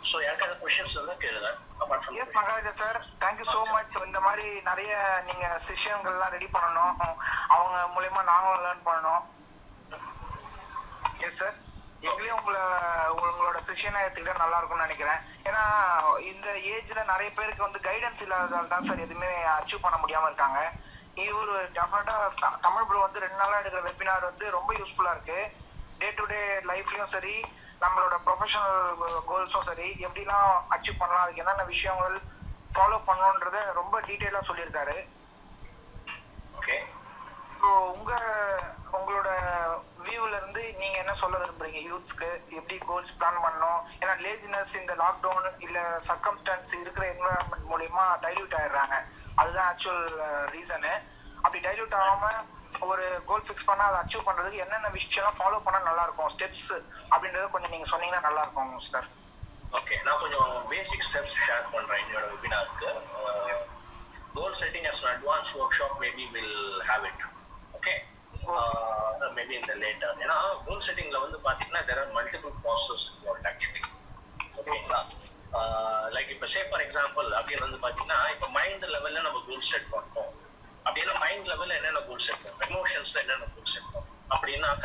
So எனக்கு அந்த questions வந்து கேளுங்க. Yes Maharaja sir, thank you so much. இந்த மாதிரி நிறைய நீங்க செஷன்கள்லாம் ரெடி பண்ணணும், அவங்க மூலயமா நாங்களும் லேர்ன் பண்ணணும். எஸ் சார், எங்களையும் உங்களோட செஷனை எடுத்துக்கிட்டா நல்லா இருக்கும்னு நினைக்கிறேன். ஏன்னா இந்த ஏஜ்ல நிறைய பேருக்கு வந்து கைடன்ஸ் இல்லாததால் தான் சார் எதுவுமே அச்சீவ் பண்ண முடியாம இருக்காங்க. இவர் டெஃபினட்டா தமிழ் ப்ரோ வந்து 2 நாளா எடுக்கிற வெபினார் வந்து ரொம்ப யூஸ்ஃபுல்லா இருக்கு. டே டு டே லைஃப்லயும் சரி, நம்மளோட ப்ரொஃபஷனல் கோல்ஸும் சரி, எப்படிலாம் அச்சீவ் பண்ணலாம், அதுக்கு என்னென்ன விஷயங்கள் ஃபாலோ பண்ணணுன்றத ரொம்ப டீட்டெயிலாக சொல்லியிருக்காரு. ஓகே, ஸோ உங்களோட வியூவில் இருந்து நீங்கள் என்ன சொல்ல விரும்புறீங்க யூத்ஸ்க்கு? எப்படி கோல்ஸ் பிளான் பண்ணணும்? ஏன்னா லேசினஸ் இந்த லாக்டவுன் இல்லை சர்க்கம்ஸ்டான்ஸ் இருக்கிற என்வரான்மெண்ட் மூலியமா டைல்யூட் ஆயிடுறாங்க. அதுதான் ஆக்சுவல் ரீசனு. அப்படி டைல்யூட் ஆகாமல் ஒரு கோல் ஃபிக்ஸ் பண்ணால் அதை அச்சீவ் பண்ணுறதுக்கு என்னென்ன விஷயம்லாம் ஃபாலோ பண்ணால் நல்லாயிருக்கும், ஸ்டெப்ஸ் அப்படின்றத கொஞ்சம் நீங்கள் சொன்னீங்கன்னா நல்லாயிருக்கும் சார். ஓகே, நான் கொஞ்சம் பேசிக் ஸ்டெப்ஸ் ஷேர் பண்ணுறேன் என்னோட வெபினாருக்கு. Goal setting as an advanced workshop maybe will have it. Okay, maybe in the later. ஏன்னா கோல் செட்டிங்கில் வந்து பார்த்தீங்கன்னா there are multiple processes involved actually. ஓகேங்களா? லைக் இப்போ சே ஃபார் எக்ஸாம்பிள் அப்படின்னு வந்து பார்த்தீங்கன்னா இப்போ மைண்ட் லெவலில் நம்ம கோல் செட் பண்ணுறோம் அப்படின்னா மைண்ட் லெவலில் என்னென்ன கோல் செட் பண்ணுறோம், எமோஷன்ஸில் என்னென்ன கோல் செட் பண்ணுறோம் அப்படின்னாக்க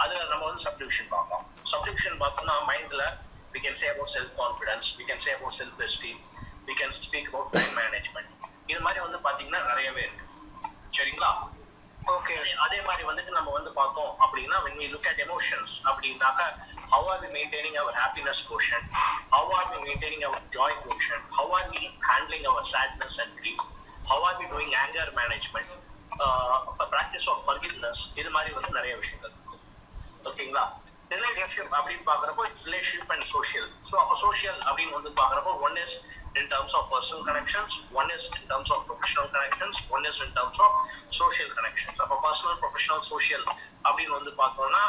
அதில் நம்ம வந்து சப்டிவிஷன் பார்ப்போம். சப்டிவிஷன் பார்த்தோம்னா மைண்டில் we can say about self confidence, we can say about self esteem, we can speak about time management. இது மாதிரி வந்து பார்த்தீங்கன்னா நிறையவே இருக்கு. சரிங்களா? ஓகே, அதே மாதிரி வந்துட்டு நம்ம வந்து பார்த்தோம் அப்படின்னா when we look at emotions அப்படின்னாக்க how are we maintaining our happiness quotient, how are we maintaining our joy quotient, how are we handling our sadness and grief, how are we doing anger management, practice of forgiveness, இது மாதிரி வந்து நிறைய விஷயங்கள் இருக்கு. ஓகேங்களா? Relationship அப்படின்னு பார்க்குறப்போ it's relationship and social. So அப்போ சோஷியல் அப்படின்னு வந்து பார்க்குறப்போ one is in terms of personal connections, one is in terms of professional connections, one is in terms of social connections. அப்போ personal, professional, social அப்படின்னு வந்து பார்த்தோம்னா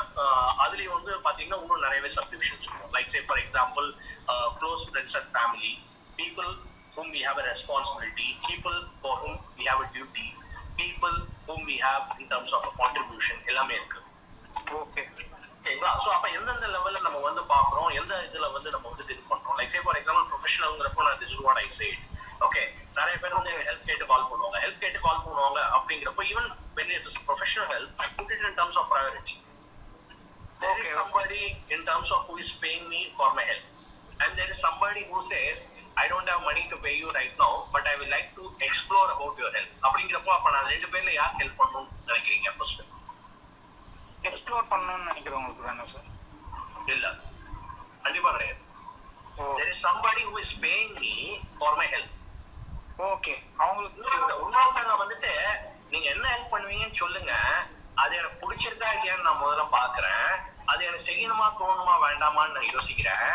அதுலேயும் வந்து பார்த்தீங்கன்னா இன்னும் நிறையவே சப்டிவிஷன்ஸ் இருக்கும். Like say for example close friends and family, people whom we have a responsibility, people for whom we have a duty, people whom we have in terms of a contribution, எல்லாமே இருக்கு. Okay, ஓகேங்களா? So அப்போ எந்தெந்த லெவலில் நம்ம வந்து பார்க்குறோம், எந்த இதில் வந்து நம்ம வந்து இது பண்ணுறோம். லைக் சே ஃபார் எக்ஸாம்பிள் ப்ரொஃபஷனல்ங்கிறப்போ நான் this is what I said. Okay, நிறைய பேர் வந்து ஹெல்ப் கேட்டு கால் பண்ணுவாங்க அப்படிங்கிறப்போ even when it is professional help, I put it in terms of priority. There is somebody in terms of who is paying me for my help, and there is somebody who says I don't have money to pay you right now, but I would like to explore about your help. அப்படிங்கிறப்போ அப்போ நான் 2 பேர்ல யார் help பண்ணணும்னு நினைக்கிறீங்க? First explore பண்ணணும்னு நினைக்கிறவங்களுக்கு தானே சார்? இல்ல, கண்டிப்பா கிடையாது. There is somebody who is paying me for my help. Okay, அவங்களுக்கு இன்னொருத்தங்க வந்துட்டு நீங்க என்ன ஹெல்ப் பண்ணுவீங்கன்னு சொல்லுங்க, அது எனக்கு பிடிச்சிருக்கா இல்லையான்னு நான் முதல்ல பாக்குறேன், அது எனக்கு செய்யணுமா தோணுமா வேண்டாமான்னு நான் யோசிக்கிறேன்,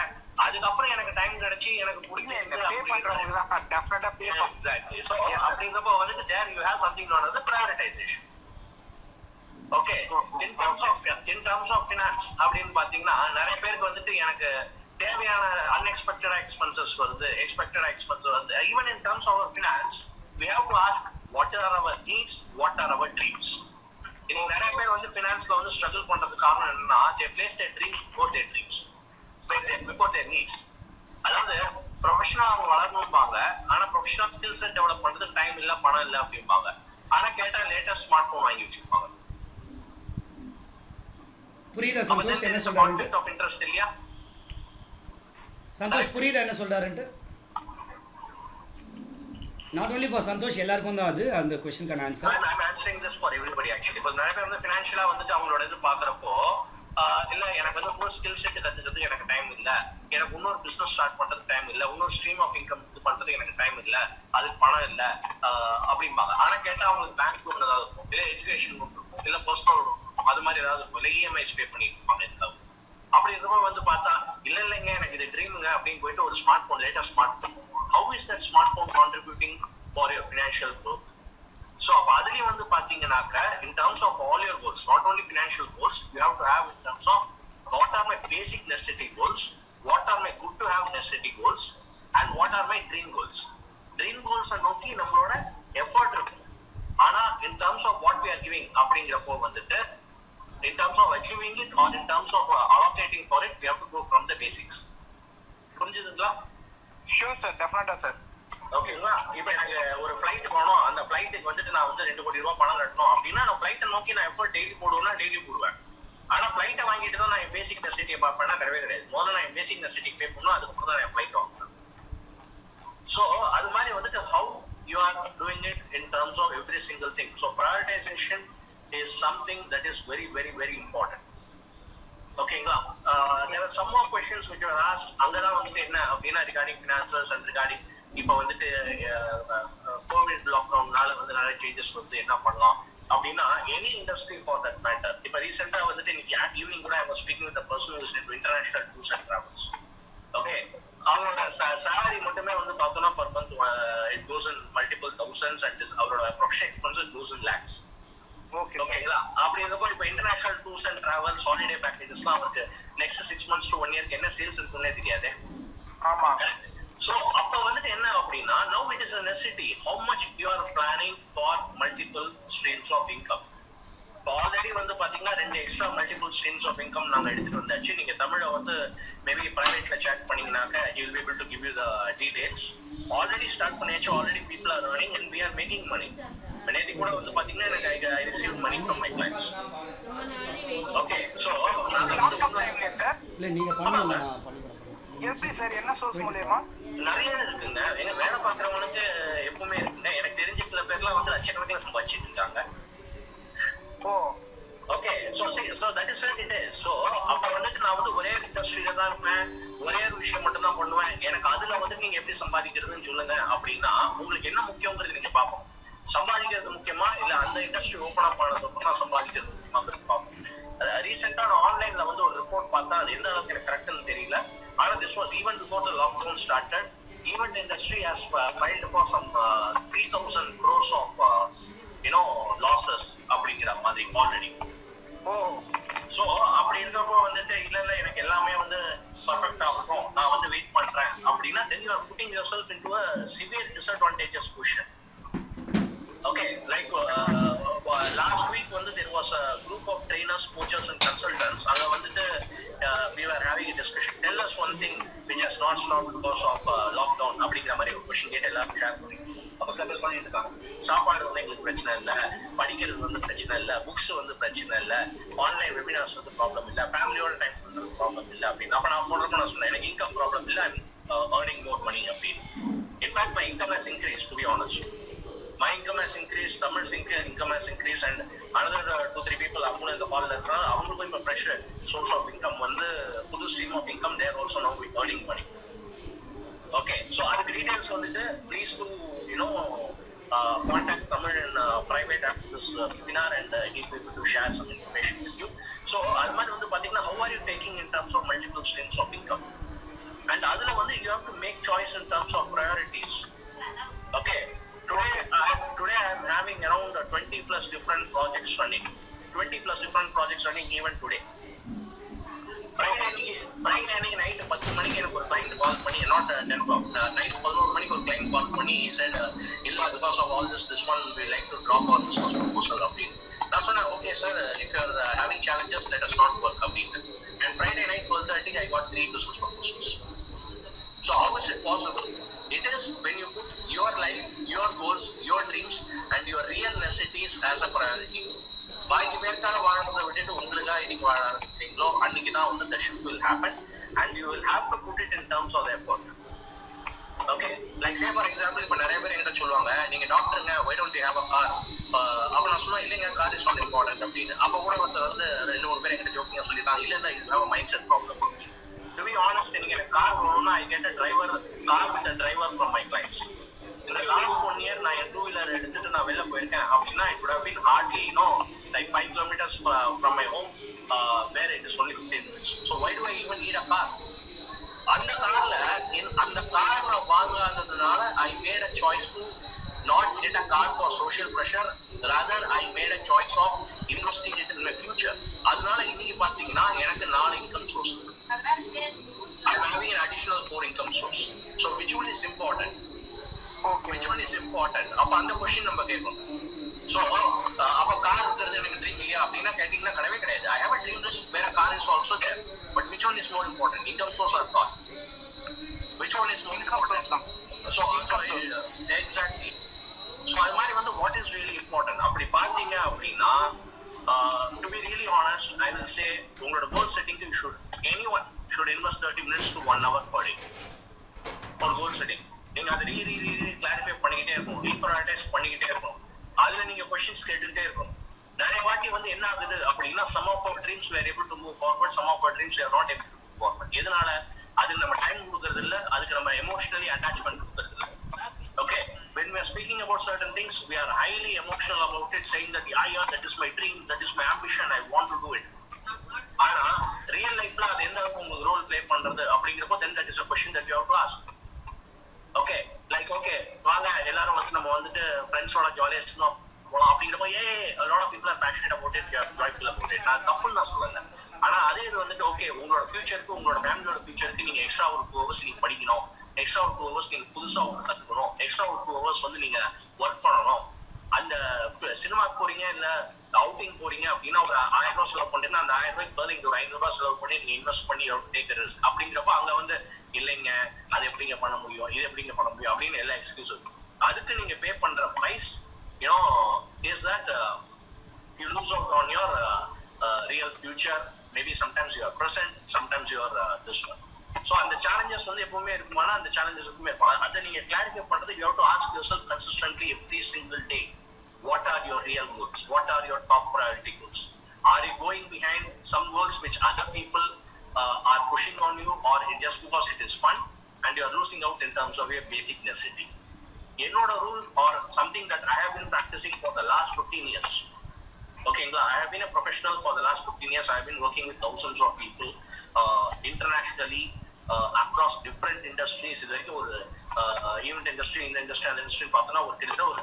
அதுக்கப்புறம் எனக்கு டைம் கிடைச்சி எனக்கு பிடிக்கும் அப்படிங்கிறப்ப வந்துட்டு there you have something known as a prioritization. Okay, in terms of finance அப்படின்னு பாத்தீங்கன்னா நிறைய பேருக்கு வந்துட்டு எனக்கு தேவையான அன்எக்ஸ்பெக்டட் எக்ஸ்பென்சஸ் வருது, எக்ஸ்பெக்டட் எக்ஸ்பென்சஸ் வருது. Even in terms of our finance we have to ask what are our needs, what are our dreams. இன்னைக்கு நிறைய பேர் வந்து ஃபினான்ஸ்ல வந்து ஸ்ட்ரகிள் பண்றதுக்கு காரணம் என்னன்னா they place their dreams before their needs. அதாவது ப்ரொஃபஷனல் அவங்க வளரணும்பாங்க, ஆனா ப்ரொஃபஷனல் ஸ்கில்ஸ் டெவலப் பண்றதுக்கு டைம் இல்ல, பணம் இல்ல அப்படிம்பாங்க. ஆனா கேட்டா லேட்டஸ்ட் ஸ்மார்ட் போன் வாங்கி வச்சிருப்பாங்க. புரியுதா சந்தோஷ் என்ன சொல்றாரு? ஆஃப் இன்ட்ரஸ்ட் இல்லையா சந்தோஷ்? புரியுதா என்ன சொல்றாருன்ட்டு? நாட் only ஃபார் சந்தோஷ், எல்லாருக்கும் தான் அது அந்த क्वेश्चनக்கான answer. I'm answering this for everybody actually. இப்போ நிறைய பேர் வந்து ஃபினான்ஷியலா வந்துட்டு அவங்களோட இது பார்க்கறப்போ இல்ல எனக்கு வந்து ஒரு ஸ்கில் செட் கத்துக்கிறதுக்கு எனக்கு டைம் இல்ல, எனக்கு இன்னொரு பிசினஸ் ஸ்டார்ட் பண்றதுக்கு டைம் இல்ல, இன்னொரு ஸ்ட்ரீம் ஆஃப் இன்கம் இது பண்றதுக்கு எனக்கு டைம் இல்ல, அதுக்கு பணம் இல்ல அப்படிம்பாங்க. ஆனா கேட்டா அவங்களுக்கு பேங்க் லோன் ஏதாவது இருக்கும், இல்ல எஜுகேஷன் லோன் இருக்கும், இல்ல பர்சனல் லோன் இருக்கும், அது மாதிரி ஏதாவது இருக்கும், இல்ல இஎம்ஐஸ் பே பண்ணிட்டு இருப்பாங்க இதுக்காக. அப்படி இருக்கிறப்ப வந்து பார்த்தா இல்லைங்க எனக்கு இது ட்ரீமுங்க அப்படின்னு போயிட்டு ஒரு smart phone, latest smart phone, how is that smartphone contributing for your financial growth? So அப்ப அதுலயும் வந்து பாத்தீங்கன்னாக்க in terms of all your goals, not only financial goals, you have to have in terms of what are my basic necessity goals, what are my good to have necessity goals, and what are my dream goals. Dream goals நோக்கி நம்மளோட effort இருக்கும். ஆனா in terms of what we are giving அப்படிங்கிறப்போ வந்துட்டு in terms of achieving it or in terms of allocating for it, we have to go from the basics. புரிஞ்சுதுங்களா? பண்ணிக்கலாம்? Sure sir, டெஃபினட்டா sir. ஓகேங்களா? இப்போ எனக்கு ஒரு ஃப்ளைட் போகணும், அந்த ஃப்ளைட்டுக்கு வந்துட்டு நான் வந்து 2 கோடி ரூபாய் பணம் கட்டணும் அப்படின்னா நான் ஃப்ளைட்டை நோக்கி நான் எப்போ டெய்லி போடுவேன்னா டெய்லி போடுவேன். ஆனா ஃப்ளைட்டை வாங்கிட்டு தான் நான் என் பேசிக் நெசிட்டியை பார்ப்பேன்னா கிடையவே கிடையாது. முதல்ல நான் என் பேசிக் நெசிட்டிக்கு பே பண்ணணும், அதுக்கப்புறம் தான் என் ஃப்ளைட் வாங்குவேன். ஸோ அது மாதிரி வந்துட்டு how you are doing it in terms of every single thing. So prioritisation is something that is very very very important. ஓகேங்களா? there are some more questions which were asked. அங்கதான் வந்துட்டு என்ன அப்படின்னா regarding finances and regarding இப்போ வந்துட்டு Covid லாக்டவுன்னால வந்து நிறைய changes வந்து என்ன பண்ணலாம் அப்படின்னா any industry for that matter. இப்போ ரீசெண்டா வந்துட்டு இன்னைக்கு ஈவினிங் கூட I was speaking with person who is in international tours and travels. Okay, அவங்களோட சேலரி மட்டுமே வந்து பார்த்தோம்னா per month it goes in multiple thousands and அவரோட ப்ரொஃபஷனல் எக்ஸ்பென்சஸ் கோஸ் இன் லேக்ஸ். ஓகேங்களா? அப்படி இருக்கப்போ இப்போ international tours and travels holiday பேக்கேஜஸ்லாம் அவருக்கு நெக்ஸ்ட் 6 months to 1 year என்ன சேல்ஸ் இருக்குன்னே தெரியாது. ஆமா. So அப்போ வந்துட்டு என்ன அப்படின்னா now it is a necessity how much you are planning for multiple streams of income. Already வந்து பாத்தீங்கன்னா 2 extra multiple streams of income நாங்க எடுத்துட்டு வந்தாச்சு. நீங்க தமிழ்ல வந்து மேபி பிரைவேட்ல சேட் பண்ணீங்கன்னாக்க you will be able to give you the details. Already start பண்ணியாச்சு, already people are earning and we are making money. நேத்தி கூட வந்து பாத்தீங்கன்னா எனக்கு I received money from my clients. Okay, so இல்ல நீங்க பண்ணுங்க, நான் பண்ணி எப்படி சார், என்ன சோர்ஸ் மூலமா? நிறைய இருக்குங்க. எங்க வேலை பாக்குறவனுக்கு எப்பவுமே இருக்குங்க. எனக்கு தெரிஞ்ச சில பேர்லாம் வந்து லட்சக்கணக்கில் சம்பாதிச்சிட்டு இருக்காங்க. ஓ, okay, so that is what it is. So அப்ப வந்துட்டு நான் வந்து ஒரே இண்டஸ்ட்ரியில தான் இருப்பேன், ஒரே ஒரு விஷயம் மட்டும் தான் பண்ணுவேன். எனக்கு அதுல வந்து நீங்க எப்படி சம்பாதிக்கிறதுன்னு சொல்லுங்க அப்படின்னா உங்களுக்கு என்ன முக்கியங்கிறது நீங்க பார்ப்போம். சம்பாதிக்கிறது முக்கியமா இல்ல அந்த இண்டஸ்ட்ரி ஓபன் அப் ஆனதுக்கு நான் சம்பாதிக்கிறது முக்கியமாங்கிறது பார்ப்போம். ரீசெண்டா நான் ஆன்லைன்ல வந்து ஒரு ரிப்போர்ட் பார்த்தா அது எந்த அளவுக்கு எனக்கு கரெக்ட்னு தெரியல. ஆனா this was even before the lockdown started. Event industry has filed for some 3,000 crores of losses அப்படிங்கிற மாதிரி ஆல்ரெடி. ஸோ அப்படி இருக்கப்போ வந்துட்டு இல்ல எனக்கு எல்லாமே வந்து பர்ஃபெக்ட் ஆகட்டும், நான் வந்து வெயிட் பண்றேன் அப்படின்னா then you are putting yourself into a severe disadvantageous position. Okay, like last week வந்து there was a group of trainers, coaches and consultants. அங்க வந்துட்டு we were having a discussion. Tell us one thing which has not stopped because of lockdown அப்படிங்கிற மாதிரி ஒரு question கேட்டு எல்லாரும் share பண்ணி அப்போ சில பேர் பண்ணிட்டு இருக்காங்க. சாப்பாடு வந்து எங்களுக்கு பிரச்சனை இல்லை, படிக்கிறது வந்து பிரச்சனை இல்லை, புக்ஸ் வந்து பிரச்சனை இல்லை, ஆன்லைன் வெபினார்ஸ் வந்து ப்ராப்ளம் இல்லை, ஃபேமிலியோட டைம் பண்ணுறது ப்ராப்ளம் இல்லை அப்படின்னு. அப்போ நான் போடுறப்ப நான் சொன்னேன் எனக்கு இன்கம் ப்ராப்ளம் இல்லை, earning more money அப்படின்னு. In fact my income has increased, to be honest. My income has increased, Tamil's income has increased, and another 2-3 people அப்போ இந்த காலில் இருக்கிறாங்க. அவங்களுக்கும் இப்போ ஃப்ரெஷ் சோர்ஸ் ஆஃப் இன்கம் வந்து புது stream of income there also now earning money. Okay, so அதுக்கு details வந்துட்டு please to contact Tamil in private after this webinar and he'll be able to share some information with you. So அது மாதிரி வந்து பாத்தீங்கன்னா how are you taking in terms of multiple streams of income, and அதுல வந்து you have to make choice in terms of priorities. Okay, today I am having around 20 plus different projects running, 20 plus different projects running even today. Friday அன்னைக்கு night 10 மணிக்கு எனக்கு ஒரு client கால் பண்ணி, not 10 o'clock, night 11 மணிக்கு ஒரு client கால் பண்ணி he said இல்ல because of all this one we like to drop our business proposal அப்படின்னு. நான் சொன்னேன் okay sir, if you are having challenges let us not work அப்படின்னு. And Friday night 12:30 I got 3 business proposals. So how is it possible? It is when you put your life, your goals, your dreams and your real necessities as a priority. பாக்கி பேருக்காக வாழறதை விட்டுட்டு உங்களுக்காக இன்னைக்கு வாழ ஆரம்பிச்சீங்களோ அன்னைக்கு தான் வந்து the shift will happen and you will have to put it in terms of the effort. Okay, like say for example இப்போ நிறைய பேர் என்கிட்ட சொல்லுவாங்க நீங்க டாக்டருங்க why don't you have a car? அப்போ நான் சொல்லுவேன் இல்லைங்க கார் இஸ் நாட் இம்பார்ட்டன்ட் அப்படின்னு. அப்போ கூட ஒருத்தர் வந்து 2-3 பேர் என்கிட்ட ஜோக்கிங்க சொல்லிட்டாங்க இல்ல you have a mindset problem. To be honest, எனக்கு கார் வேணும்னா I get a car with a driver from my clients. In the last 1 year நான் என் 2-wheeler எடுத்துட்டு நான் வெளில போயிருக்கேன் அப்படின்னா it would have been hardly like 5 kilometers from my home where it is only 15 minutes. So why do I even need a car? அந்த car நான் வாங்காததுனால I made a choice to not get a car for social pressure, rather I made a choice of investing it in my future. அதனால இன்னைக்கு பாத்தீங்கன்னா எனக்கு 4 income source இருக்கு. I'm having an additional 4 income source. So which one is important? Which one is important? அப்ப அந்த question நம்ம கேட்கணும். So அப்ப கார் இருக்கிறது எனக்கு ட்ரீம் இல்லையா அப்படின்னா கேட்டீங்கன்னா கிடையவே கிடையாது. I have a dream list where a car is also there, but which one is more important, income source or car? Which so அது மாதிரி வந்து வாட் இஸ் ரியலி இம்பார்ட்டன்ட் அப்படி பார்த்தீங்க அப்படின்னா to be really honest I will say உங்களோட goal செட்டிங்க்கு any one should invest 30 minutes to 1 hour per day ஒரு கோல் setting. நீங்க அதை கிளாரிஃபை பண்ணிக்கிட்டே இருக்கணும், ரீப்ரையாரிட்டைஸ் பண்ணிக்கிட்டே இருக்கணும். அதுல நீங்க கொஸ்டின்ஸ் கேட்டுக்கிட்டே இருக்கணும். நிறைய வாட்டி வந்து என்ன ஆகுது அப்படின்னா some of our dreams we are able to move forward, some of our dreams we are not able to move forward. எதனால? அதுக்கு நம்ம டைம் கொடுக்கறது இல்ல, அதுக்கு நம்ம எமோஷனலி அட்டாச்மெண்ட் கொடுக்கறது இல்ல. Okay, when we are speaking about certain things we are highly emotional about it, saying that yeah that is my dream, that is my ambition, I want to do it. ஆனா real லைஃப்ல அது எந்த அளவுக்கு உங்களுக்கு role play பண்றது அப்படிங்கிறப்போ then that is a question that you have to ask. Okay, like okay வாங்க எல்லாரும் வந்து நம்ம வந்துட்டு ஃப்ரெண்ட்ஸோட ஜாலியா இருந்தோம் போலாம் அப்படிங்கிறப்போ a lot of people are passionate about it, they are joyful about it. நான் தப்புன்னு நான் சொல்லல. ஆனா அதே இது வந்துட்டு ஓகே உங்களோட ஃபியூச்சருக்கு உங்களோட ஃபேமிலியோட ஃபியூச்சருக்கு நீங்க எக்ஸ்ட்ரா ஒரு 2 hours நீங்க படிக்கணும், எக்ஸ்ட்ரா ஒரு 2 hours நீங்க புதுசா ஒன்று கத்துக்கணும், எக்ஸ்ட்ரா ஒரு 2 hours வந்து நீங்க ஒர்க் பண்ணணும். அந்த சினிமாக்கு போறீங்க இல்ல அவுட்டிங் போறீங்க அப்படின்னா ஒரு 1000 ரூபாய் செலவு பண்ணீங்கன்னா அந்த 1000 ரூபாய்க்கு பதில் இங்க ஒரு 500 ரூபாய் செலவு பண்ணி நீங்க இன்வெஸ்ட் பண்ணி டேக் ரிஸ்க் அப்படிங்கிறப்ப அங்க வந்து இல்லைங்க அது எப்படிங்க பண்ண முடியும், இது எப்படிங்க பண்ண முடியும் அப்படின்னு எல்லா எக்ஸ்கியூஸ் இருக்கு. அதுக்கு நீங்க பே பண்ற price is that you lose out on your real future, maybe sometimes you are present, sometimes you are this one. So அந்த challenges வந்து எப்பவுமே இருக்குமானா அந்த challenges எப்பவுமே இருக்கும். அதை நீங்க clarify பண்றது you have to ask yourself consistently every single day, what are your real goals, what are your top priority goals, are you going behind some goals which other people are pushing on you, or just because it is fun and you are losing out in terms of your basic necessity. என்னோட rule or something that I have been practicing for the last 15 years. Okay, I have been a professional for the last 15 years. I have been working with thousands of people internationally, across different industries. இது வரைக்கும் ஒரு event industry, இந்த industry, அந்த industry பார்த்தோன்னா ஒரு கிட்டத்தட்ட ஒரு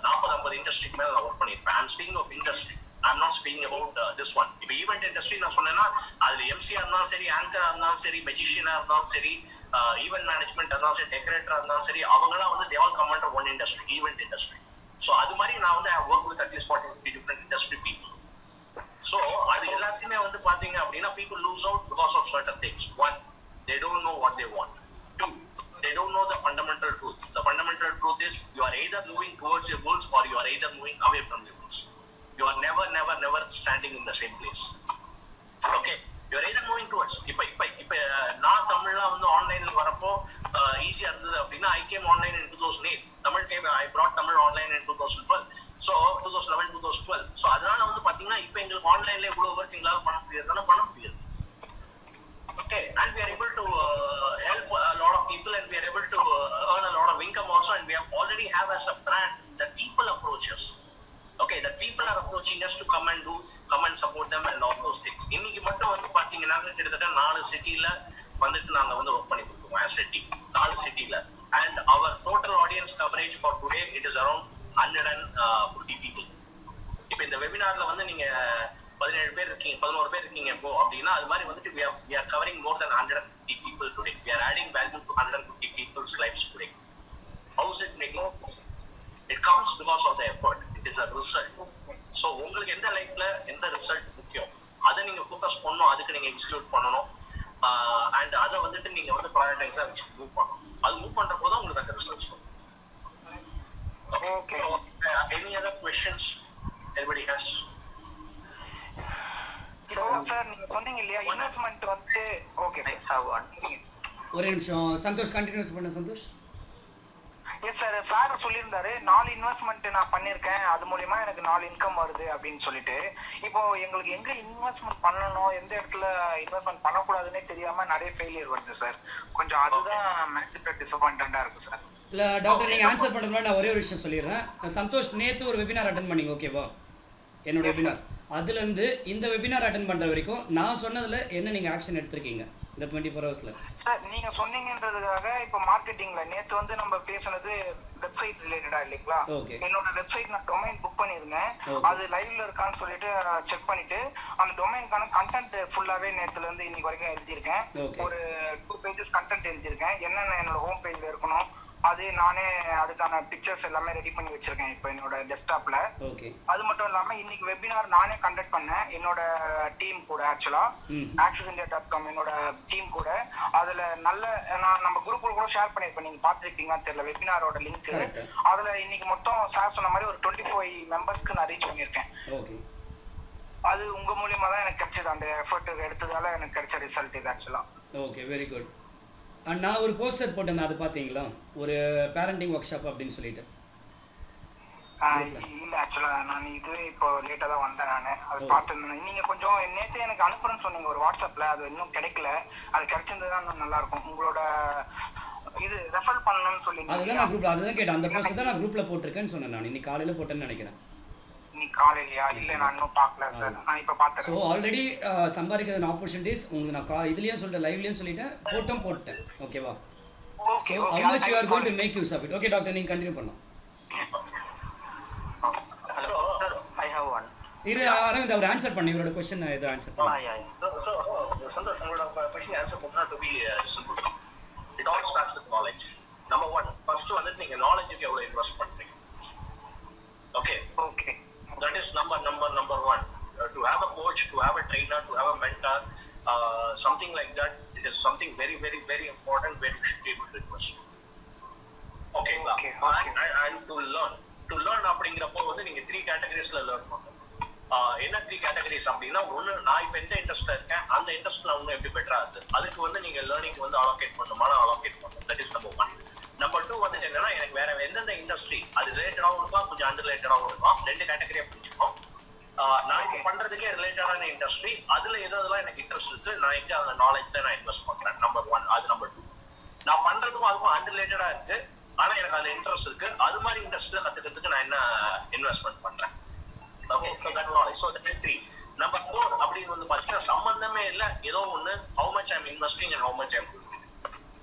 40-50 இண்டஸ்ட்ரிக்கு மேலே நான் ஒர்க் பண்ணியிருப்பேன். I am speaking of industry, I am not speaking about this one. இப்போ ஈவெண்ட் இண்டஸ்ட்ரி நான் சொன்னேன்னா அதில் எம்சியா இருந்தாலும் சரி, ஆங்கரா இருந்தாலும் சரி, மெஜிஷியனா இருந்தாலும் சரி, ஈவெண்ட் மேனேஜ்மெண்ட் இருந்தாலும் சரி, டெக்கரேட்டரா இருந்தாலும் சரி, அவங்களாம் வந்து they all come under one industry, event industry. So அது மாதிரி நான் வந்து I work with at least 40-50 different industry people. So அது எல்லாத்தையுமே வந்து பார்த்தீங்க அப்படின்னா people lose out because of certain things. One, they don't know what they want. Two, they don't know the fundamental truth. The fundamental truth is you are either moving towards your goals or you are either moving away from your goals. You are never standing in the same place. Okay, you are either moving towards. இப்போ நான் தமிழ்லாம் வந்து ஆன்லைனில் வரப்போ ஈஸியாக இருந்தது அப்படின்னா I came online in 2008. Tamil came, I brought Tamil online in 2012. So 2011, 2012. So அதனால வந்து பார்த்தீங்கன்னா இப்போ எங்களுக்கு ஆன்லைன்ல இவ்வளோ ஒர்க் எங்களால் பண்ண முடியாதுன்னா பண்ண முடியாது. Okay, and we are able to help a lot of people, and we are able to earn a lot of income also, and we already have as a brand that people approach us. Okay, that people are approaching us to come and support them and all those things. இன்னைக்கு மட்டும் வந்து பாத்தீங்கன்னா கிட்டத்தட்ட 4 சிட்டில வந்துட்டு நாங்க வந்து work பண்ணி கொடுத்தோம் as a team, 4 சிட்டில, and our total audience coverage for today it is around 150 people. இப்போ இந்த வெபினார்ல வந்து நீங்க 17 பேர் இருக்கீங்க, 11 பேர் இருக்கீங்க இப்போ அப்படின்னா அது மாதிரி வந்துட்டு we are covering more than 150 people today. We are adding value to 150 people's lives today. How is it making? It comes because of the effort. It is a result. So உங்களுக்கு எந்த லைஃப்ல எந்த ரிசல்ட் முக்கியம் அதை நீங்க focus பண்ணணும், அதுக்கு நீங்க எக்ஸிக்யூட் பண்ணணும், அண்ட் அதை வந்துட்டு நீங்க வந்து ப்ரையாரிட்டைஸா வச்சு மூவ் பண்ணணும். அது மூவ் பண்ற போது உங்களுக்கு அந்த ரிசல்ட்ஸ் வரும். Okay, any other questions anybody has? So sir நீங்க சொன்னீங்க இல்லையா இன்வெஸ்ட்மென்ட் வந்து ஓகே சார் have one. ஒரு நிமிஷம் சந்தோஷ் கண்டினியூஸ் பண்ண சந்தோஷ். எஸ் சார், சார் சொல்லியிருந்தாரு 4 இன்வெஸ்ட்மெண்ட் நான் பண்ணியிருக்கேன், அது மூலியமா எனக்கு 4 இன்கம் வருது அப்படின்னு சொல்லிட்டு. இப்போ எங்களுக்கு எங்க இன்வெஸ்ட்மெண்ட் பண்ணணும், எந்த இடத்துல இன்வெஸ்ட்மெண்ட் பண்ணக்கூடாதுன்னே தெரியாம நிறைய ஃபெயிலியர் வருது சார். கொஞ்சம் அதுதான் மேக்ஸிமம் டிசப்பாயிண்டா இருக்கு சார். இல்லை டாக்டர் நீங்கள் ஆன்சர் பண்ணுறதுனால நான் ஒரே ஒரு விஷயம் சொல்லிடுறேன். சந்தோஷ் நேற்று ஒரு வெபினார் அட்டன் பண்ணிங்க ஓகேவா, என்னோட வெபினார். அதுலேருந்து இந்த வெபினார் அட்டன் பண்ணுற வரைக்கும் நான் சொன்னதில் என்ன நீங்கள் ஆக்ஷன் எடுத்திருக்கீங்க இந்த 24 ஹவர்ஸில்? சார் நீங்க சொன்னீங்கன்றதுக்காக இப்போ மார்க்கெட்டிங்ல நேற்று வந்து நம்ம பேசுனது வெப்சைட் ரிலேட்டடா இல்லைங்களா? என்னோட வெப்சைட் நான் டொமைன் புக் பண்ணியிருந்தேன், அது லைவ்ல இருக்கான்னு சொல்லிட்டு செக் பண்ணிட்டு அந்த டொமைனுக்கான கண்டென்ட் ஃபுல்லாவே நேற்றுல இருந்து இன்னைக்கு வரைக்கும் எழுதியிருக்கேன். ஒரு 2 pages கண்டென்ட் எழுதியிருக்கேன். என்னென்ன என்னோட ஹோம் பேஜ்ல இருக்கணும், அது நானே அதுக்கான பிக்சர்ஸ் எல்லாமே ரெடி பண்ணி வச்சிருக்கேன் இப்போ என்னோட டெஸ்க்டாப்ல. ஓகே. அது மட்டும் இல்லாம இன்னைக்கு வெபினார் நானே கண்டக்ட் பண்ணேன் என்னோட டீம் கூட. ஆக்சுவலா accessindia.com என்னோட டீம் கூட. அதுல நல்ல நான் நம்ம குரூப்ல கூட ஷேர் பண்ணிருப்பேன், நீங்க பாத்துருப்பீங்கன்னு தெரியல வெபினாரோட லிங்க். அதுல இன்னைக்கு மொத்தம் சார் சொன்ன மாதிரி ஒரு 25 மெம்பர்ஸ்க்கு நான் ரீச் பண்ணிருக்கேன். ஓகே. அது உங்க மூலியமா தான் எனக்கு கிடைச்சது, அந்த எஃபர்ட் எடுத்ததால எனக்கு கிடைச்ச ரிசல்ட் இது ஆக்சுவலா. Okay, very good. நான் ஒரு போஸ்டர் போட்டேன், அது பார்த்தீங்களா? ஒரு பேரண்டிங் ஒர்க் ஷாப் அப்படின்னு சொல்லிட்டு. இல்ல ஆக்சுவலா நான் இதுவே இப்போ லேட்டா தான் வந்தேன். நான் அது பார்த்துருந்தேன். நீங்க கொஞ்சம் நேற்று எனக்கு அனுப்புறேன்னு சொன்னீங்க ஒரு வாட்ஸ்அப்ல, அது இன்னும் கிடைக்கல. அது கிடைச்சிருந்தா நல்லா இருக்கும். உங்களோட இது ரெஃபர் பண்ணணும்னு சொல்லி. அதுதான் நான் குரூப்ல அதுதான் கேட்டேன். அந்த போஸ்ட் தான் நான் குரூப்ல போட்டிருக்கேன்னு சொன்னேன். நான் இன்னைக்கு காலையில போட்டேன்னு நினைக்கிறேன். இன்னைக்கு காலையிலயா? இல்ல நான் இன்னும் பார்க்கல சார், நான் இப்போ பார்த்தேன். ஸோ ஆல்ரெடி சம்பாதிக்கிற ஆப்பர்ச்சுனிட்டிஸ் உங்களுக்கு நான் இதுலயும் சொல்லிட்டேன், லைவ்லயும் சொல்லிட்டேன், போட்டேன். ஓகேவா? Okay. So how much you are going to make use of it? Okay doctor, நீங்க கண்டினியூ பண்ணலாம். Hello, sir. I have one. இரு அரவிந்த், அவர் ஆன்சர் பண்ணி இவரோட क्वेश्चन ஏதோ ஆன்சர் பண்ணு. So Santosh, உங்களோட क्वेश्चन ஆன்சர் பண்ணா to be simple. It all starts with knowledge. Number 1, first வந்து நீங்க knowledge-க்கு எவ்வளவு இன்வெஸ்ட் பண்றீங்க? Okay. Okay. That is number 1. To have a coach, to have a trainer, to have a mentor, something like that, it is something very, very, very important where you should be able to invest. Okay. And to learn அப்படிங்கிறப்போ வந்து நீங்க 3 கேட்டகரிஸ்ல learn பண்ணணும். என்ன 3 categories அப்படின்னா, ஒன்று, நான் இப்போ எந்த இன்ட்ரெஸ்ட்ல இருக்கேன், அந்த இன்ட்ரெஸ்ட்ல இன்னும் எப்படி பெட்டரா இருக்கு, அதுக்கு வந்து நீங்க லேர்னிங் வந்து அலோகேட் பண்ணணுமா, அலோகேட் பண்ணணும். That is number 1. நம்பர் 2 வந்து என்னன்னா, எனக்கு வேற எந்தெந்த இண்டஸ்ட்ரி அது ரிலேட்டடாகவும் இருக்கும், கொஞ்சம் அன்ரிலேட்டடாகவும் இருக்கும். 2 கேட்டகரியா பிரிச்சுக்கணும். நான் இப்போ பண்றதுக்கே ரிலேட்டடான இண்டஸ்ட்ரி, அதுல எதெல்லாம் எனக்கு இன்ட்ரெஸ்ட் இருக்கு, நான் எங்க அந்த நாலேஜ்ல நான் இன்வெஸ்ட் பண்றேன். நம்பர் 1. அது நம்பர் 2. நான் பண்றதுக்கும் அதுக்கும் அன்ரிலேட்டடா இருக்கு, ஆனா எனக்கு அதுல இன்ட்ரெஸ்ட் இருக்கு, அது மாதிரி இண்டஸ்ட்ரியில கத்துக்கிறதுக்கு நான் என்ன இன்வெஸ்ட்மெண்ட் பண்றேன். Okay, so that knowledge. So that is 3. Number 4 அப்படின்னு வந்து பாத்தீங்கன்னா, சம்பந்தமே இல்ல, ஏதோ ஒண்ணு, how much I'm investing and how much I'm doing.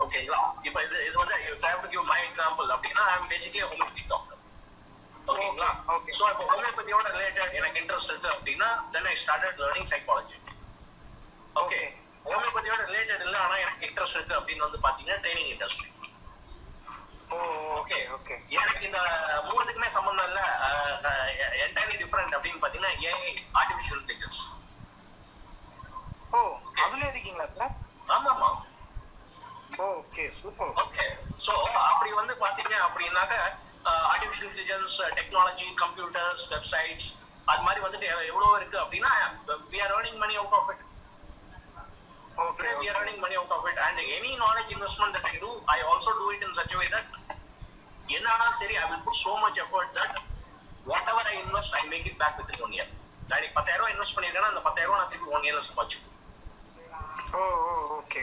ஓகேங்களா? இப்போ இது வந்து if I have to give my example அப்படின்னா, I am basically a homeopathic doctor. ஓகேங்களா? Okay. So இப்போ homeopathy-யோட ரிலேட்டட் எனக்கு இன்ட்ரெஸ்ட் இருக்கு அப்படின்னா, then I started learning psychology. Okay. homeopathy-யோட ரிலேட்டட் இல்ல, ஆனா எனக்கு இன்ட்ரெஸ்ட் இருக்கு அப்படின்னு வந்து பாத்தீங்கன்னா, ட்ரைனிங் இண்டஸ்ட்ரி. ஓகே. எனக்கு இந்த 3க்குமே சம்பந்தம் இல்ல, என்டையர்லி டிஃபரெண்ட் அப்படின்னு பாத்தீங்கன்னா, AI, ஆர்டிஃபிஷியல் இன்டெலிஜென்ஸ். அதுல இருக்கீங்களா சார்? ஆமாமா. Okay, super. ஓகே. சோ அப்படி வந்து பாத்தீங்க அப்படின்னாக்க, artificial intelligence, technology, computers, websites, அது மாதிரி வந்துட்டு எவ்வளவு இருக்கு அப்படின்னா, we are earning money out of it. Okay. We are earning money out of it, and any knowledge investment that I do, I also do it in such a way that என்னன்னா சரி, I will put so much effort that whatever I invest, I make it back within 1 year. நான் 10,000 invest பண்ணிருக்கேன்னா, அந்த 10,000 நான் திருப்பி 1 yearல சம்பாதிச்சு. Okay.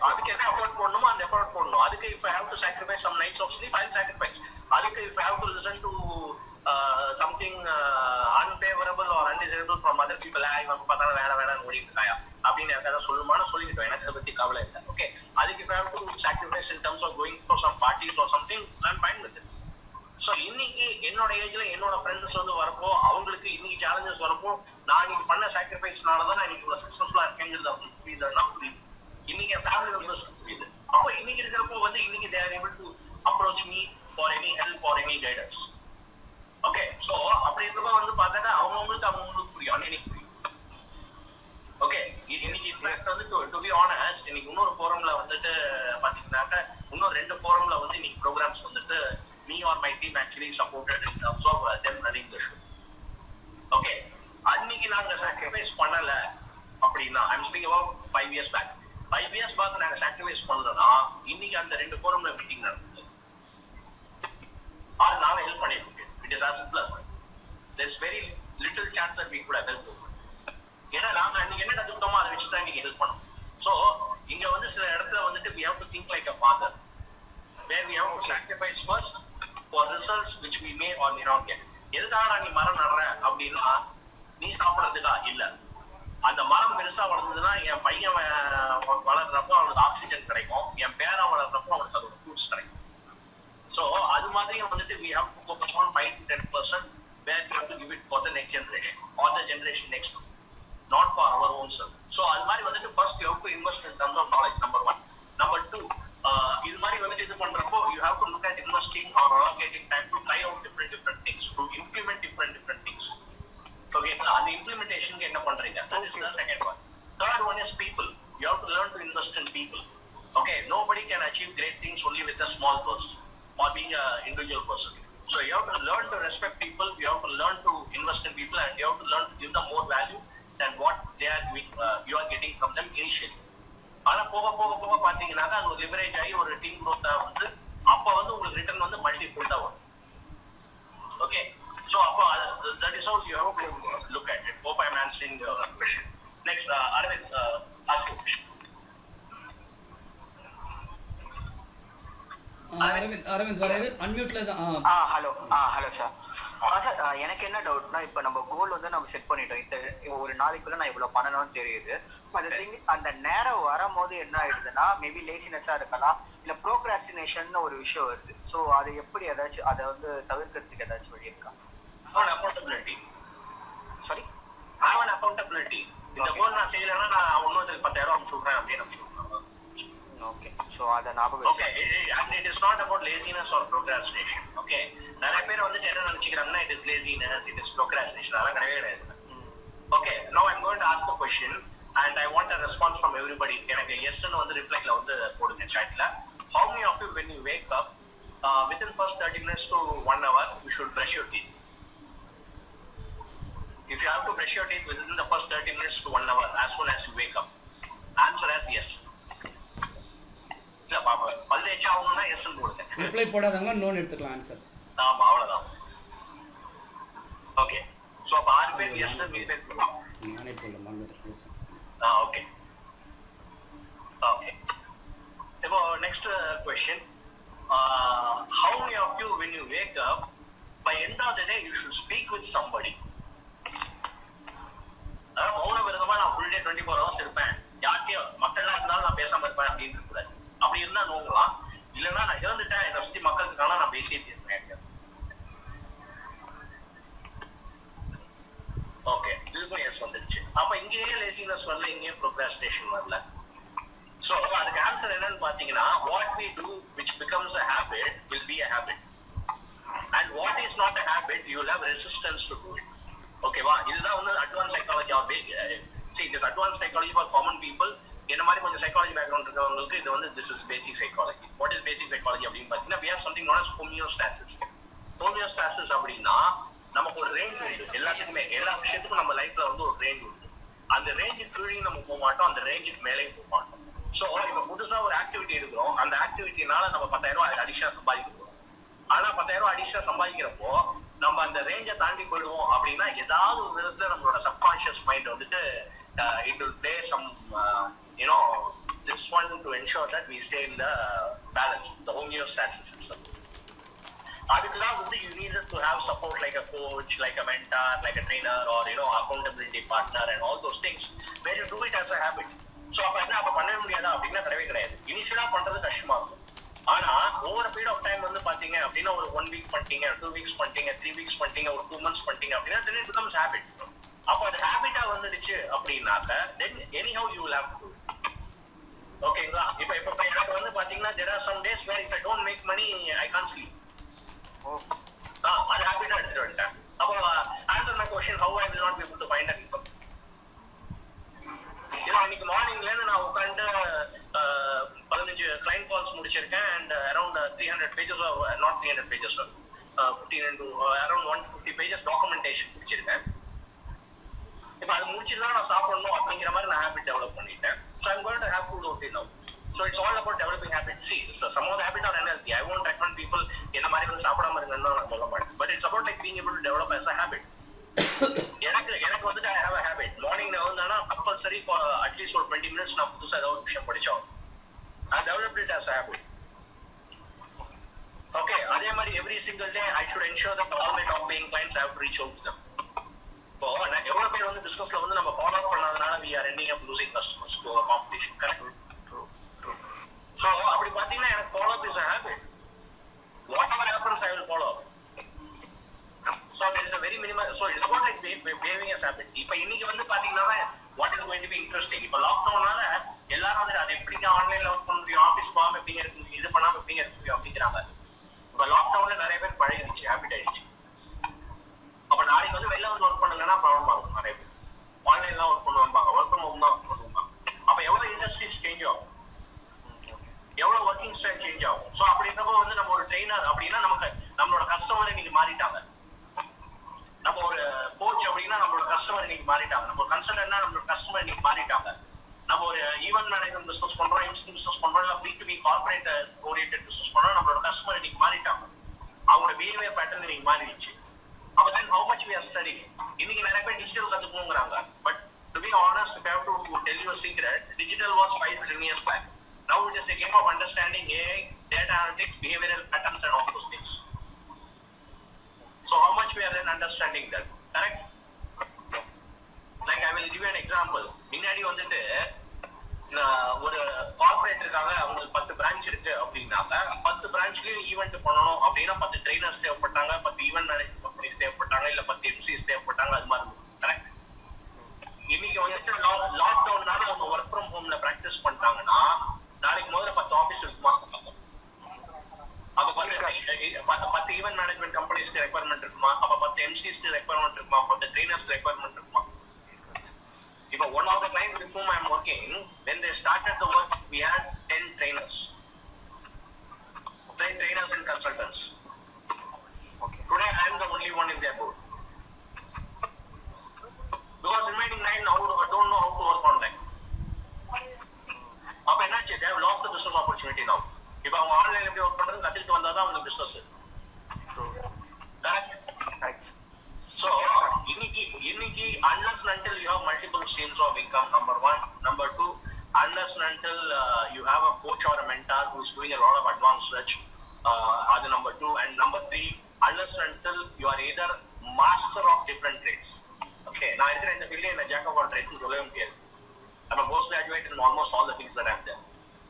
அதுக்கு என்ன effort போடணுமோ அந்த எஃபோர்ட் போடணும். அதுக்கு if I have to sacrifice some nights of sleep, I'll sacrifice. அதுக்கு if I have to listen to something unfavorable or undesirable from other people, இவங்க பார்த்தாலும் வேணாம் ஓடிட்டு இருக்காயா அப்படின்னு எனக்கு அதை சொல்லுமான்னு சொல்லிக்கிட்டோம். எனக்கு அதை பத்தி கவலை இல்லை. ஓகே. அதுக்கு if I have to sacrifice in terms of going for some parties or something, I'm fine with it. So இன்னைக்கு என்னோட ஏஜ்ல என்னோட ஃப்ரெண்ட்ஸ் வந்து வரப்போ, அவங்களுக்கு இன்னைக்கு சேலஞ்சஸ் வரப்போ, நான் இன்னைக்கு பண்ண சாக்ரிஃபைஸ்னாலதான் நான் இன்னைக்கு சக்சஸ்ஃபுல்லா இருக்கேங்கிறது அவங்களுக்கு புரியுதுன்னா புரியுது. இன்னைக்கு என் ஃபேமிலி மெம்பர்ஸ் புரியுது. அப்போ இன்னைக்கு இருக்கிறப்போ வந்து இன்னைக்கு they are able to approach me for any help or any guidance. Okay. So அப்படி இருக்கப்போ வந்து பார்த்தாக்கா அவங்களுக்கு புரியும், அன்னைக்கு புரியும். ஓகே. இன்னைக்கு வந்து டு பி ஆனஸ்ட், இன்னைக்கு இன்னொரு ஃபோரம்ல வந்துட்டு பாத்தீங்கன்னாக்க, இன்னொரு 2 ஃபோரம்ல வந்து இன்னைக்கு ப்ரோக்ராம்ஸ் வந்துட்டு me or my team actually supported in terms of them running the show. Okay. அன்னைக்கு நாங்க sacrifice பண்ணல அப்படின்னா, I'm speaking about 5 years back. 5 years back நாங்க sacrifice பண்ணலன்னா, இன்னைக்கு அந்த 2 ஃபோரம்ல மீட்டிங் நடக்குது. நாங்க ஹெல்ப் பண்ணிருக்கோம். It is as simple as that. There's very little chance that we could have helped. ஏன்னா நாங்க அன்னைக்கு என்ன கத்துக்கிட்டோமோ அதை வச்சு தான் இன்னைக்கு ஹெல்ப் பண்ணோம். ஸோ இங்க வந்து சில இடத்துல வந்துட்டு we have to think like a father, where we have to sacrifice first for results which we may or may not get. எதுக்காக நீ மரம் நடுற அப்படின்னா, நீ சாப்பிடறதுக்கா இல்ல, அந்த மரம் பெருசா வளர்ந்ததுன்னா என் பையன் வளர்றப்போ அவனுக்கு ஆக்சிஜன் கிடைக்கும், என் பேரன் வளர்றப்போ அவனுக்கு அதோட ஃப்ரூட்ஸ் கிடைக்கும். ஸோ அது மாதிரியும் வந்துட்டு we have to focus on 5 to 10% where we have to give it for the next generation or the generation next to, not for our own self. So அது மாதிரி வந்துட்டு first you have to invest in terms of knowledge, number 1. Number 2, இது மாதிரி வந்துட்டு இது பண்றப்போ you have to investing or allocating time to try out different things, to implement different things. Okay, the implementation enna pandringa, that is the second one. Third one is people. You have to learn to invest in people. Okay, nobody can achieve great things only with a small burst or being an individual person. So you have to learn to respect people, you have to learn to invest in people, and you have to learn to give them more value than what you are getting from them initially. ஆனா போக போக போக பாத்தீங்கன்னா அது ஒரு leverage ஆகி ஒரு team growth வந்து அப்ப வந்து உங்களுக்கு ரிட்டர்ன் வந்து மல்டிஃபோல்டா வரும். ஓகே, so அப்ப that is how you have to look at it. Hope I am answering your question. Next, Arvind, ask your question. Arvind வராரு, அன்மியூட்ல தான். Hello sir. சார் எனக்கு என்ன டவுட்னா, இப்போ நம்ம கோல் வந்து நம்ம செட் பண்ணிட்டோம், இந்த ஒரு நாளைக்குள்ள நான் இவ்வளோ பண்ணணும்னு தெரியுது. அந்த நேரம் வரும்போது என்ன ஆயிடுதுன்னா, மேபி லேசினஸாக இருக்கலாம், இல்லை ப்ரோக்ராஸ்டினேஷன் ஒரு விஷயம் வருது. ஸோ அது எப்படி ஏதாச்சும் அதை வந்து தவிர்க்கிறதுக்கு ஏதாச்சும் வழி இருக்கா? அக்கௌண்டபிலிட்டி. Sorry, accountability. இந்த கோல் நான் செய்யலைன்னா நான் இன்னொருத்தருக்கு 10,000 அனுப்பிச்சு விட்றேன் அப்படின்னு அனுப்பிச்சு விட்றேன். ஓகே, ஸோ அதை ஞாபகம். Okay, and it is not about laziness or procrastination. Okay, நிறைய பேர் வந்துட்டு என்ன நினைச்சுக்கிறாங்கன்னா it is laziness, it is procrastination. அதெல்லாம் கிடையவே கிடையாது. Okay, now I'm going to ask a question and I want a response from everybody. எனக்கு yes ன்னு வந்து ரிப்ளைல வந்து போடுங்க chatல. How many of you when you wake up within first 30 minutes to 1 hour you should brush your teeth? If you have to brush your teeth within the first 30 minutes to 1 hour as soon as you wake up, answer as yes. இல்ல பாப்பா பல்ல ஏச்சா ஆகணும்னா S ன்னு போடுங்க. Reply போடாதவங்க known எடுத்துக்கலாம் answer. ஆமா, அவ்வளவுதான். Okay, so அப்ப 6 பேர் எஸ் ன்னு மீதி பேர் போடலாம். நானே போடல மறந்துட்டேன். எஸ். Okay okay. இப்போ next question, how many of you when you wake up by end of the day you should speak with somebody? மௌன விரதமா நான் ஃபுல் டே 24 hours இருப்பேன், யார்கிட்டயும் மக்கள்லாம் இருந்தாலும் நான் பேசாம இருப்பேன் அப்படின்னு இருக்கக்கூடாது. அப்படி இருந்தா நோங்கலாம், இல்லைன்னா நான் இறந்துட்டேன், என்னை சுத்தி மக்களுக்கான நான் பேசிட்டு இருக்கேன். ஓகே, இதுக்கும் எஸ் வந்துருச்சு. அப்ப இங்கேயே லேசினஸ் வரல, இங்கேயே ப்ரோக்ராஸ்டினேஷன் வரல. சோ அதுக்கு ஆன்சர் என்னன்னு பாத்தீங்கன்னா, what we do which becomes a habit will be a habit, and what is not a habit you will have resistance to do it. ஓகேவா, இதுதான் வந்து advance psychology of see this advanced psychology for common people. என்ன மாதிரி கொஞ்சம் psychology background இருக்கவங்களுக்கு இது வந்து this is basic psychology. What is basic psychology அப்படின்னு பாத்தீங்கன்னா, we have something known as homeostasis. Homeostasis அப்படின்னா நமக்கு ஒரு ரேஞ்ச் உண்டு, எல்லாத்துக்குமே எல்லா விஷயத்துக்கும் நம்ம லைஃப்ல வந்து ஒரு ரேஞ்ச் உண்டு. அந்த ரேஞ்சுக்கு கீழே நம்ம போக மாட்டோம், அந்த ரேஞ்சுக்கு மேலேயும் போக மாட்டோம். ஸோ இப்போ புதுசா ஒரு ஆக்டிவிட்டி எடுக்கிறோம், அந்த ஆக்டிவிட்டினால நம்ம 10,000 அடிஷனா சம்பாதிக்கிறோம். ஆனா 10,000 அடிஷனா சம்பாதிக்கிறப்போ நம்ம அந்த ரேஞ்சை தாண்டி போயிடுவோம் அப்படின்னா, ஏதாவது ஒரு விதத்துல நம்மளோட சப்கான்ஷியஸ் மைண்ட் வந்துட்டு it will play some this one to ensure that we stay in the balance, the homeostasis system. அதுக்குதான் வந்து you needed to have support like a coach, like a mentor, like a trainer, or accountability partner and all those things where you do it as a habit. So அப்ப பண்ண முடியாதா அப்படின்னா கிடையவே கிடையாது. இனிஷியலா பண்றது கஷ்டமா இருக்கும், ஆனா ஓவர் பீரியட் ஆஃப் டைம் வந்து பாத்தீங்க அப்படின்னா ஒரு 1 week பண்ணிட்டீங்க, 2 weeks பண்ணிட்டீங்க, 3 weeks பண்ணிட்டீங்க, ஒரு 2 months பண்ணிட்டீங்க அப்படின்னா then it becomes habit. அப்ப அது ஹேபிட்டா வந்துடுச்சு அப்படின்னாக்க then anyhow you will have to do it. ஓகேங்களா, இப்ப எனக்கு வந்து பாத்தீங்கன்னா there are some days where if I don't make money I can't sleep. அது ஹேபிட்டா எடுத்துட்டு வந்துட்டேன். அப்போ answer my question, how I will not be able to find an income. இன்னைக்கு மார்னிங்ல இருந்து நான் உட்காந்து 15 client calls முடிச்சிருக்கேன் and around 300 pages or not 300 pages, 15 into around 150 pages documentation முடிச்சிருக்கேன். இப்ப அது முடிச்சுதான் நான் சாப்பிடணும் அப்படிங்கிற மாதிரி நான் ஹேபிட் டெவலப் பண்ணிட்டேன். So I'm going to have to do it now. So it's all about developing habits. See, so some of the habit are unhealthy. I won't recommend people என்ன மாதிரி வந்து சாப்பிடாம இருங்கன்னு நான் சொல்ல மாட்டேன். But it's about like being able to develop as a habit. எனக்கு வந்துட்டு I have a habit. Morning நான் வந்தானா கம்பல்சரி அட்லீஸ்ட் ஒரு 20 minutes நான் புதுசா ஏதாவது ஒரு விஷயம் படிச்சோம். I developed it as a habit. Okay, அதே மாதிரி every single day I should ensure that all my top paying clients I have to reach out to them. இப்போ எவ்வளவு பேர் வந்து பிசினஸ்ல வந்து நம்ம follow பண்ணாதனால we are ending up losing customers to our competition. Correct? True. So அப்படி பாத்தீங்கன்னா எனக்கு follow up is a habit. Whatever happens I will follow up. So there is a very minimal, so it's about like behaving as habit. இப்போ இன்னைக்கு வந்து பாத்தீங்கன்னா what is going to be interesting, இப்போ லாக்டவுனால எல்லாரும் வந்து அது எப்படிங்க ஆன்லைன்ல ஒர்க் பண்ண முடியும், ஆபீஸ் போகாம எப்படிங்க இருக்கு, இது பண்ணாம எப்படிங்க இருக்கு அப்படிங்கிறாங்க. இப்போ லாக்டவுன் நிறைய பேர் பழகிடுச்சு, ஹேபிட் ஆயிடுச்சு. அப்ப நாளைக்கு வந்து வெளில வந்து ஒர்க் பண்ணுங்கன்னா ப்ராப்ளம் ஆகும். நிறைய பேர் ஆன்லைன்லாம் ஒர்க் பண்ணுவாங்க, ஒர்க் ஃப்ரம் ஹோம் தான் பண்ணுவாங்க. அப்ப எவ்வளவு இண்டஸ்ட்ரீஸ் சேஞ்ச் ஆகும், எவ்வளவு ஒர்க்கிங் ஸ்டைல் சேஞ்ச் ஆகும். ஸோ அப்படி இருக்கப்போ வந்து நம்ம ஒரு ட்ரெயினர் அப்படின்னா நமக்கு நம்மளோட கஸ்டமர் இன்னைக்கு மாறிட்டாங்க. நம்ம ஒரு கோச் அப்படின்னா நம்மளோட கஸ்டமர் இன்னைக்கு மாறிட்டாங்க. நம்ம கன்சல்டன்ட்னா நம்மளோட கஸ்டமர் இன்னைக்கு மாறிட்டாங்க. நம்ம ஒரு ஈவென்ட் மேனேஜ்மெண்ட் பிசினஸ் பண்றோம், எம்சி பிசினஸ் பண்றோம், இல்ல B2B கார்பரேட் ஓரியன்டட் பிசினஸ் பண்றோம், நம்மளோட கஸ்டமர் இன்னைக்கு மாறிட்டாங்க. அவங்களோட பிஹேவியர் பேட்டர்ன் இன்னைக்கு மாறிடுச்சு. அப்ப then how much we are studying? இன்னைக்கு நிறைய பேர் டிஜிட்டல் கத்துக்கணுங்கிறாங்க. But to be honest, if I have to tell you a secret, digital was 5-10 years back. Now it is the game of understanding AI, data analytics, behavioral patterns and all those things. So how much we are then understanding that, correct? Like I will give you an example. முன்னாடி வந்துட்டு ஒரு corporate இருக்காங்க, அவங்களுக்கு 10 branch இருக்கு அப்படின்னாங்க, 10 பிரான்ச்லயும் event பண்ணணும் அப்படின்னா 10 trainers தேவைப்பட்டாங்க, 10 event management companies தேவைப்பட்டாங்க, இல்ல 10 எம்சிஸ் தேவைப்பட்டாங்க. அது மாதிரி கரெக்ட். இன்னைக்கு வந்துட்டு லாக்டவுன்னால அவங்க ஒர்க் ஃப்ரம் ஹோம்ல பிராக்டிஸ் பண்ணிட்டாங்கன்னா நாளைக்கு முதல்ல 10 ஆபீஸ் இருக்குமா? அப்ப 10 ஈவென்ட் மேனேஜ்மெண்ட் கம்பெனிஸ்க்கு ரெக்வயர்மெண்ட் இருக்குமா? அப்ப 10 எம்சிஸ்க்கு ரெக்வயர்மெண்ட் இருக்குமா? 10 ட்ரெயினர்ஸ்க்கு ரெக்வயர்மெண்ட் இருக்குமா? இப்போ one of the clients with whom I am working, when they started the work, we had 10 trainers and consultants. Okay. Today I am the only one in their board. Because remaining 9 now don't know how to work online. அப்ப என்னாச்சு? They have lost the business opportunity now. இப்போ அவங்க ஆன்லைன்ல எப்படி work பண்றது கத்துக்கிட்டு வந்தாதான் அவங்க பிசினஸ். Correct. So இன்னைக்கு unless and until you have multiple streams of income, number 1. Number 2, unless and until you have a coach or a mentor who is doing a lot of advanced research, அது number 2. And number 3, unless and until you are either master of different trades. Okay, நான் இருக்கிற இந்த ஃபீல்ட்ல என்ன jack of all trades சொல்லவே முடியாது. I'm a post graduate in almost all the things that I'm there.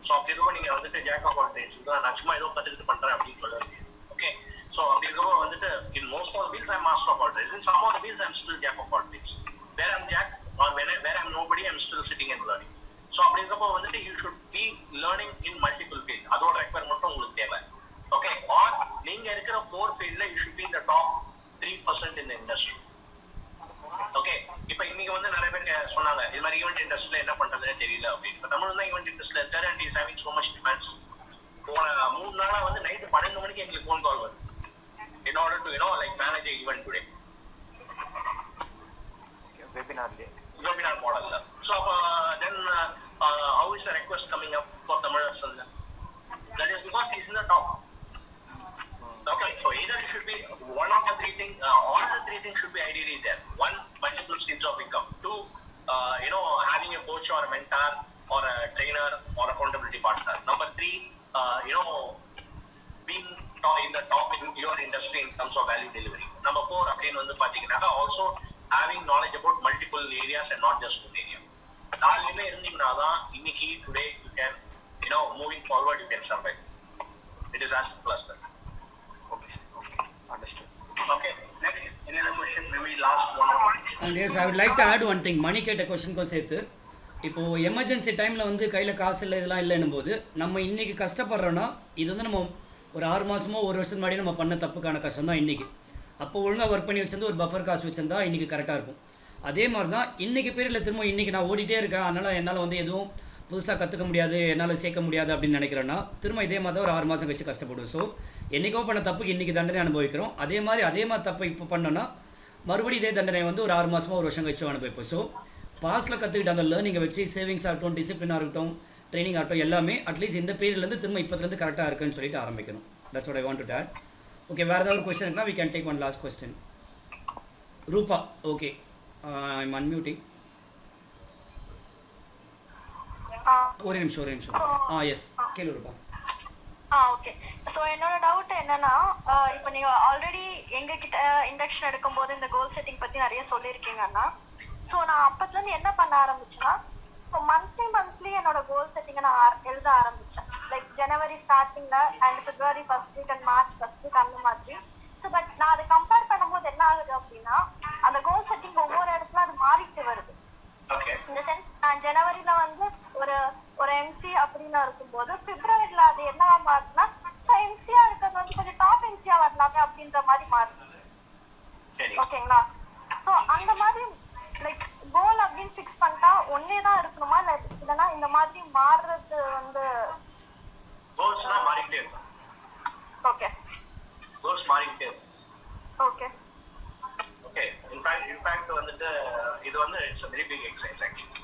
So அப்படி இருக்கும் நீங்க வந்துட்டு jack of all trades நான் சும்மா ஏதோ கத்துக்கிட்டு பண்றேன் அப்படின்னு சொல்ல முடியாது. Okay, so அப்படி இருக்கவும் வந்துட்டு in most of the fields I'm master of all trades. In some of the fields I'm still jack of all trades. Where I'm jack or where I'm nobody, I'm still sitting and learning. So அப்படி இருக்கப்போ வந்துட்டு you should be learning in multiple fields. அதோட requirement உங்களுக்கு தேவை. Okay, or நீங்க இருக்கிற core fieldல you should be in the top 3% in the industry. Okay, இப்போ இன்னைக்கு வந்து நிறைய பேர் சொன்னாங்க இது மாதிரி ஈவென்ட் இண்டஸ்ட்ரியில என்ன பண்றதுன்னு தெரியல அப்படின்னு. இப்போ தமிழ் தான் ஈவென்ட் இண்டஸ்ட்ரியில இருக்காரு and he's having so much demands. போன 3 நாளா வந்து நைட் 12 மணிக்கு எங்களுக்கு ஃபோன் கால் வருது in order to like manage an event today. Webinar model. So then how is the request coming up for Thamizharasan? That is because he is in the top. Okay, so either it should be one of the 3 things, all the 3 things should be ideally there. 1, multiple streams of income. 2, having a coach or a mentor or a trainer or accountability partner. Number 3, being in the top in your industry in terms of value delivery. Number 4, again வந்து பாத்தீங்கன்னா also having knowledge about multiple areas and not just one area. நாலுமே இருந்தீங்கன்னா தான் இன்னைக்கு today you can moving forward you can survive. It is as simple as that. Okay, understood. Okay, next any other question? Maybe last one or one. And yes, I would like to add one thing. மணி கேட்ட கொஸ்டினுக்கும் சேர்த்து இப்போ emergency டைமில் வந்து கையில் காசு இல்லை இதெல்லாம் இல்லைன்னும் போது நம்ம இன்றைக்கி கஷ்டப்படுறோன்னா இது வந்து நம்ம ஒரு 6 மாதமோ 1 வருஷத்துக்கு முன்னாடி நம்ம பண்ண தப்புக்கான கஷ்டம் தான் இன்றைக்கி. அப்போ ஒழுங்காக ஒர்க் பண்ணி வச்சிருந்து ஒரு பஃபர் காசு வச்சிருந்தா இன்றைக்கி கரெக்டாக இருக்கும். அதே மாதிரி தான் இன்றைக்கி பீரியடில் திரும்ப இன்றைக்கி நான் ஓடிட்டே இருக்கேன், அதனால் என்னால் வந்து எதுவும் புதுசாக கற்றுக்க முடியாது, என்னால் சேர்க்க முடியாது அப்படின்னு நினைக்கிறேன்னா திரும்ப இதே மாதிரி தான் ஒரு 6 மாதம் கழிச்சு கஷ்டப்படுவோம். ஸோ என்றைக்கோ பண்ண தப்புக்கு இன்றைக்கி தண்டனை அனுபவிக்கிறோம். அதே மாதிரி தப்பை இப்போ பண்ணோன்னா மறுபடியும் இதே தண்டனை வந்து ஒரு 6 மாதமோ 1 வருஷம் கழிச்சு அனுபவிப்போம். ஸோ பாஸ்ட்டில் கற்றுக்கிட்ட அந்த லேர்னிங்கை வச்சு சேவிங்ஸாக இருக்கட்டும், டிசிப்ளினாக இருக்கட்டும், ட்ரைனிங் ஆகட்டும், எல்லாமே அட்லீஸ்ட் இந்த பீரியட்லேருந்து திரும்ப இப்போத்துலேருந்து கரெக்டாக இருக்குன்னு சொல்லிட்டு ஆரம்பிக்கணும். That's what I want to add. Okay, where the question is now, we can take one last question. Rupa, okay, I'm unmuting. ஒரு நிமிஷம். எஸ் கேளு ரூபா. ஓகே. ஸோ என்னோட டவுட் என்னன்னா, இப்போ நீங்கள் ஆல்ரெடி எங்ககிட்ட இண்டக்ஷன் எடுக்கும்போது இந்த கோல் செட்டிங் பற்றி நிறைய சொல்லியிருக்கீங்கன்னா, ஸோ நான் அப்பத்துலேருந்து என்ன பண்ண ஆரம்பிச்சேன்னா, இப்போ மந்த்லி என்னோட கோல் செட்டிங்கை நான் எழுத ஆரம்பித்தேன். லைக் ஜனவரி ஸ்டார்டிங்கில் and February first week and March first week அந்த மாதிரி. ஸோ பட் நான் அதை கம்பேர் பண்ணும்போது என்ன ஆகுது அப்படின்னா, அந்த கோல் செட்டிங் ஒவ்வொரு இடத்துல அது மாறிட்டு வருது. இந்த சென்ஸ் நான் ஜனவரியில் வந்து ஒரு எம்சி அப்படின்னு இருக்கும்போது பிப்ரவரியில் அது என்னவா மாறுதுன்னா, ஸோ எம்சியா இருக்கிறது வந்து கொஞ்சம் டாப் எம்சியா வரலாமே அப்படின்ற மாதிரி மாறுது. ஓகேங்களா? ஸோ அந்த மாதிரி லைக் கோல் அப்படின்னு ஃபிக்ஸ் பண்ணிட்டா ஒன்னே தான் இருக்கணுமா இல்லைன்னா இந்த மாதிரி மாறுறது வந்து கோல்ஸ்னா மாறிக்கிட்டே இருக்கும். ஓகே, கோல்ஸ் மாறிக்கிட்டே இருக்கும். Okay okay. இன்ஃபேக்ட் வந்துட்டு இது வந்து it's a very big exercise actually,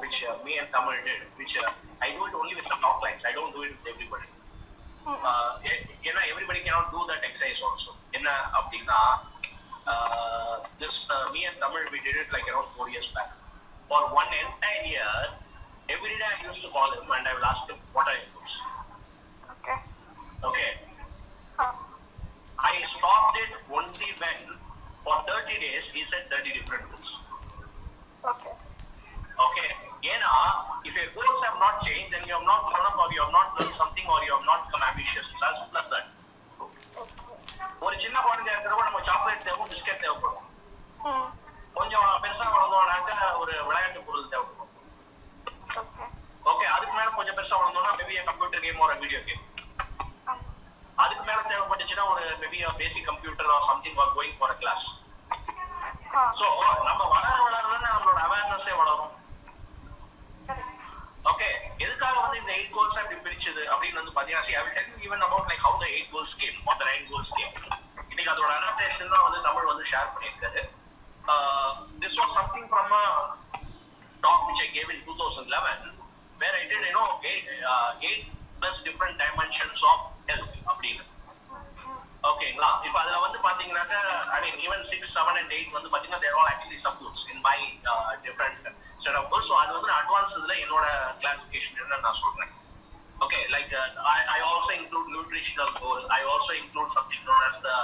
which me and Tamil did, which I do it only with the top lines. I don't do it with everybody. ஏன்னா everybody cannot do that exercise also. என்ன அப்படின்னா this me and Tamil we did it like around 4 years back. For one entire year, every day I used to call him and I will ask him what are your goals. Okay. Okay. I stopped it only when for 30 days he said 30 different goals. Okay. Okay. Yena, if your goals have not changed, then you have not grown up or you have not learned something or you have not become ambitious. It's as simple as that. ஒரு சின்ன குழந்தையா இருக்கிறப்ப நம்ம chocolate தேவைப்படும், biscuit தேவைப்படும். கொஞ்சம் பெருசா வளர்ந்தோம்னாக்க ஒரு விளையாட்டு பொருள் தேவைப்படும். ஓகே, அதுக்கு மேல கொஞ்சம் பெருசா வளர்ந்தோம்னா மேபி கம்ப்யூட்டர் கேம் ஒரு வீடியோ கேம். அதுக்கு மேல தேவைப்பட்டுச்சுன்னா ஒரு maybe basic computer or something or going for a class. So நம்ம வளர நம்மளோட அவேர்னஸே வளரும். ஓகே, எதுக்காக வந்து இந்த 8 goals அப்படி பிரிச்சது அப்படின்னு வந்து பாத்தீங்கன்னா see I will tell you even about like how the 8 goals came or the 9 goals came. இன்னைக்கு அதோட அடாப்டேஷன் தான் வந்து தமிழ் வந்து ஷேர் பண்ணியிருக்காரு. This was something from a talk which I gave in 2011 where I did 8 plus different dimensions of health அப்படின்னு. ஓகேங்களா? இப்போ அதுல வந்து பாத்தீங்கன்னாக்க I mean even 6, 7 and 8 வந்து பாத்தீங்கன்னா they are all actually subgroups in my different set of goals. So அது வந்து அட்வான்ஸ் இதுல என்னோட கிளாசிஃபிகேஷன் என்ன நான் சொல்றேன். Okay, like I also include nutritional goal. I also include something known as the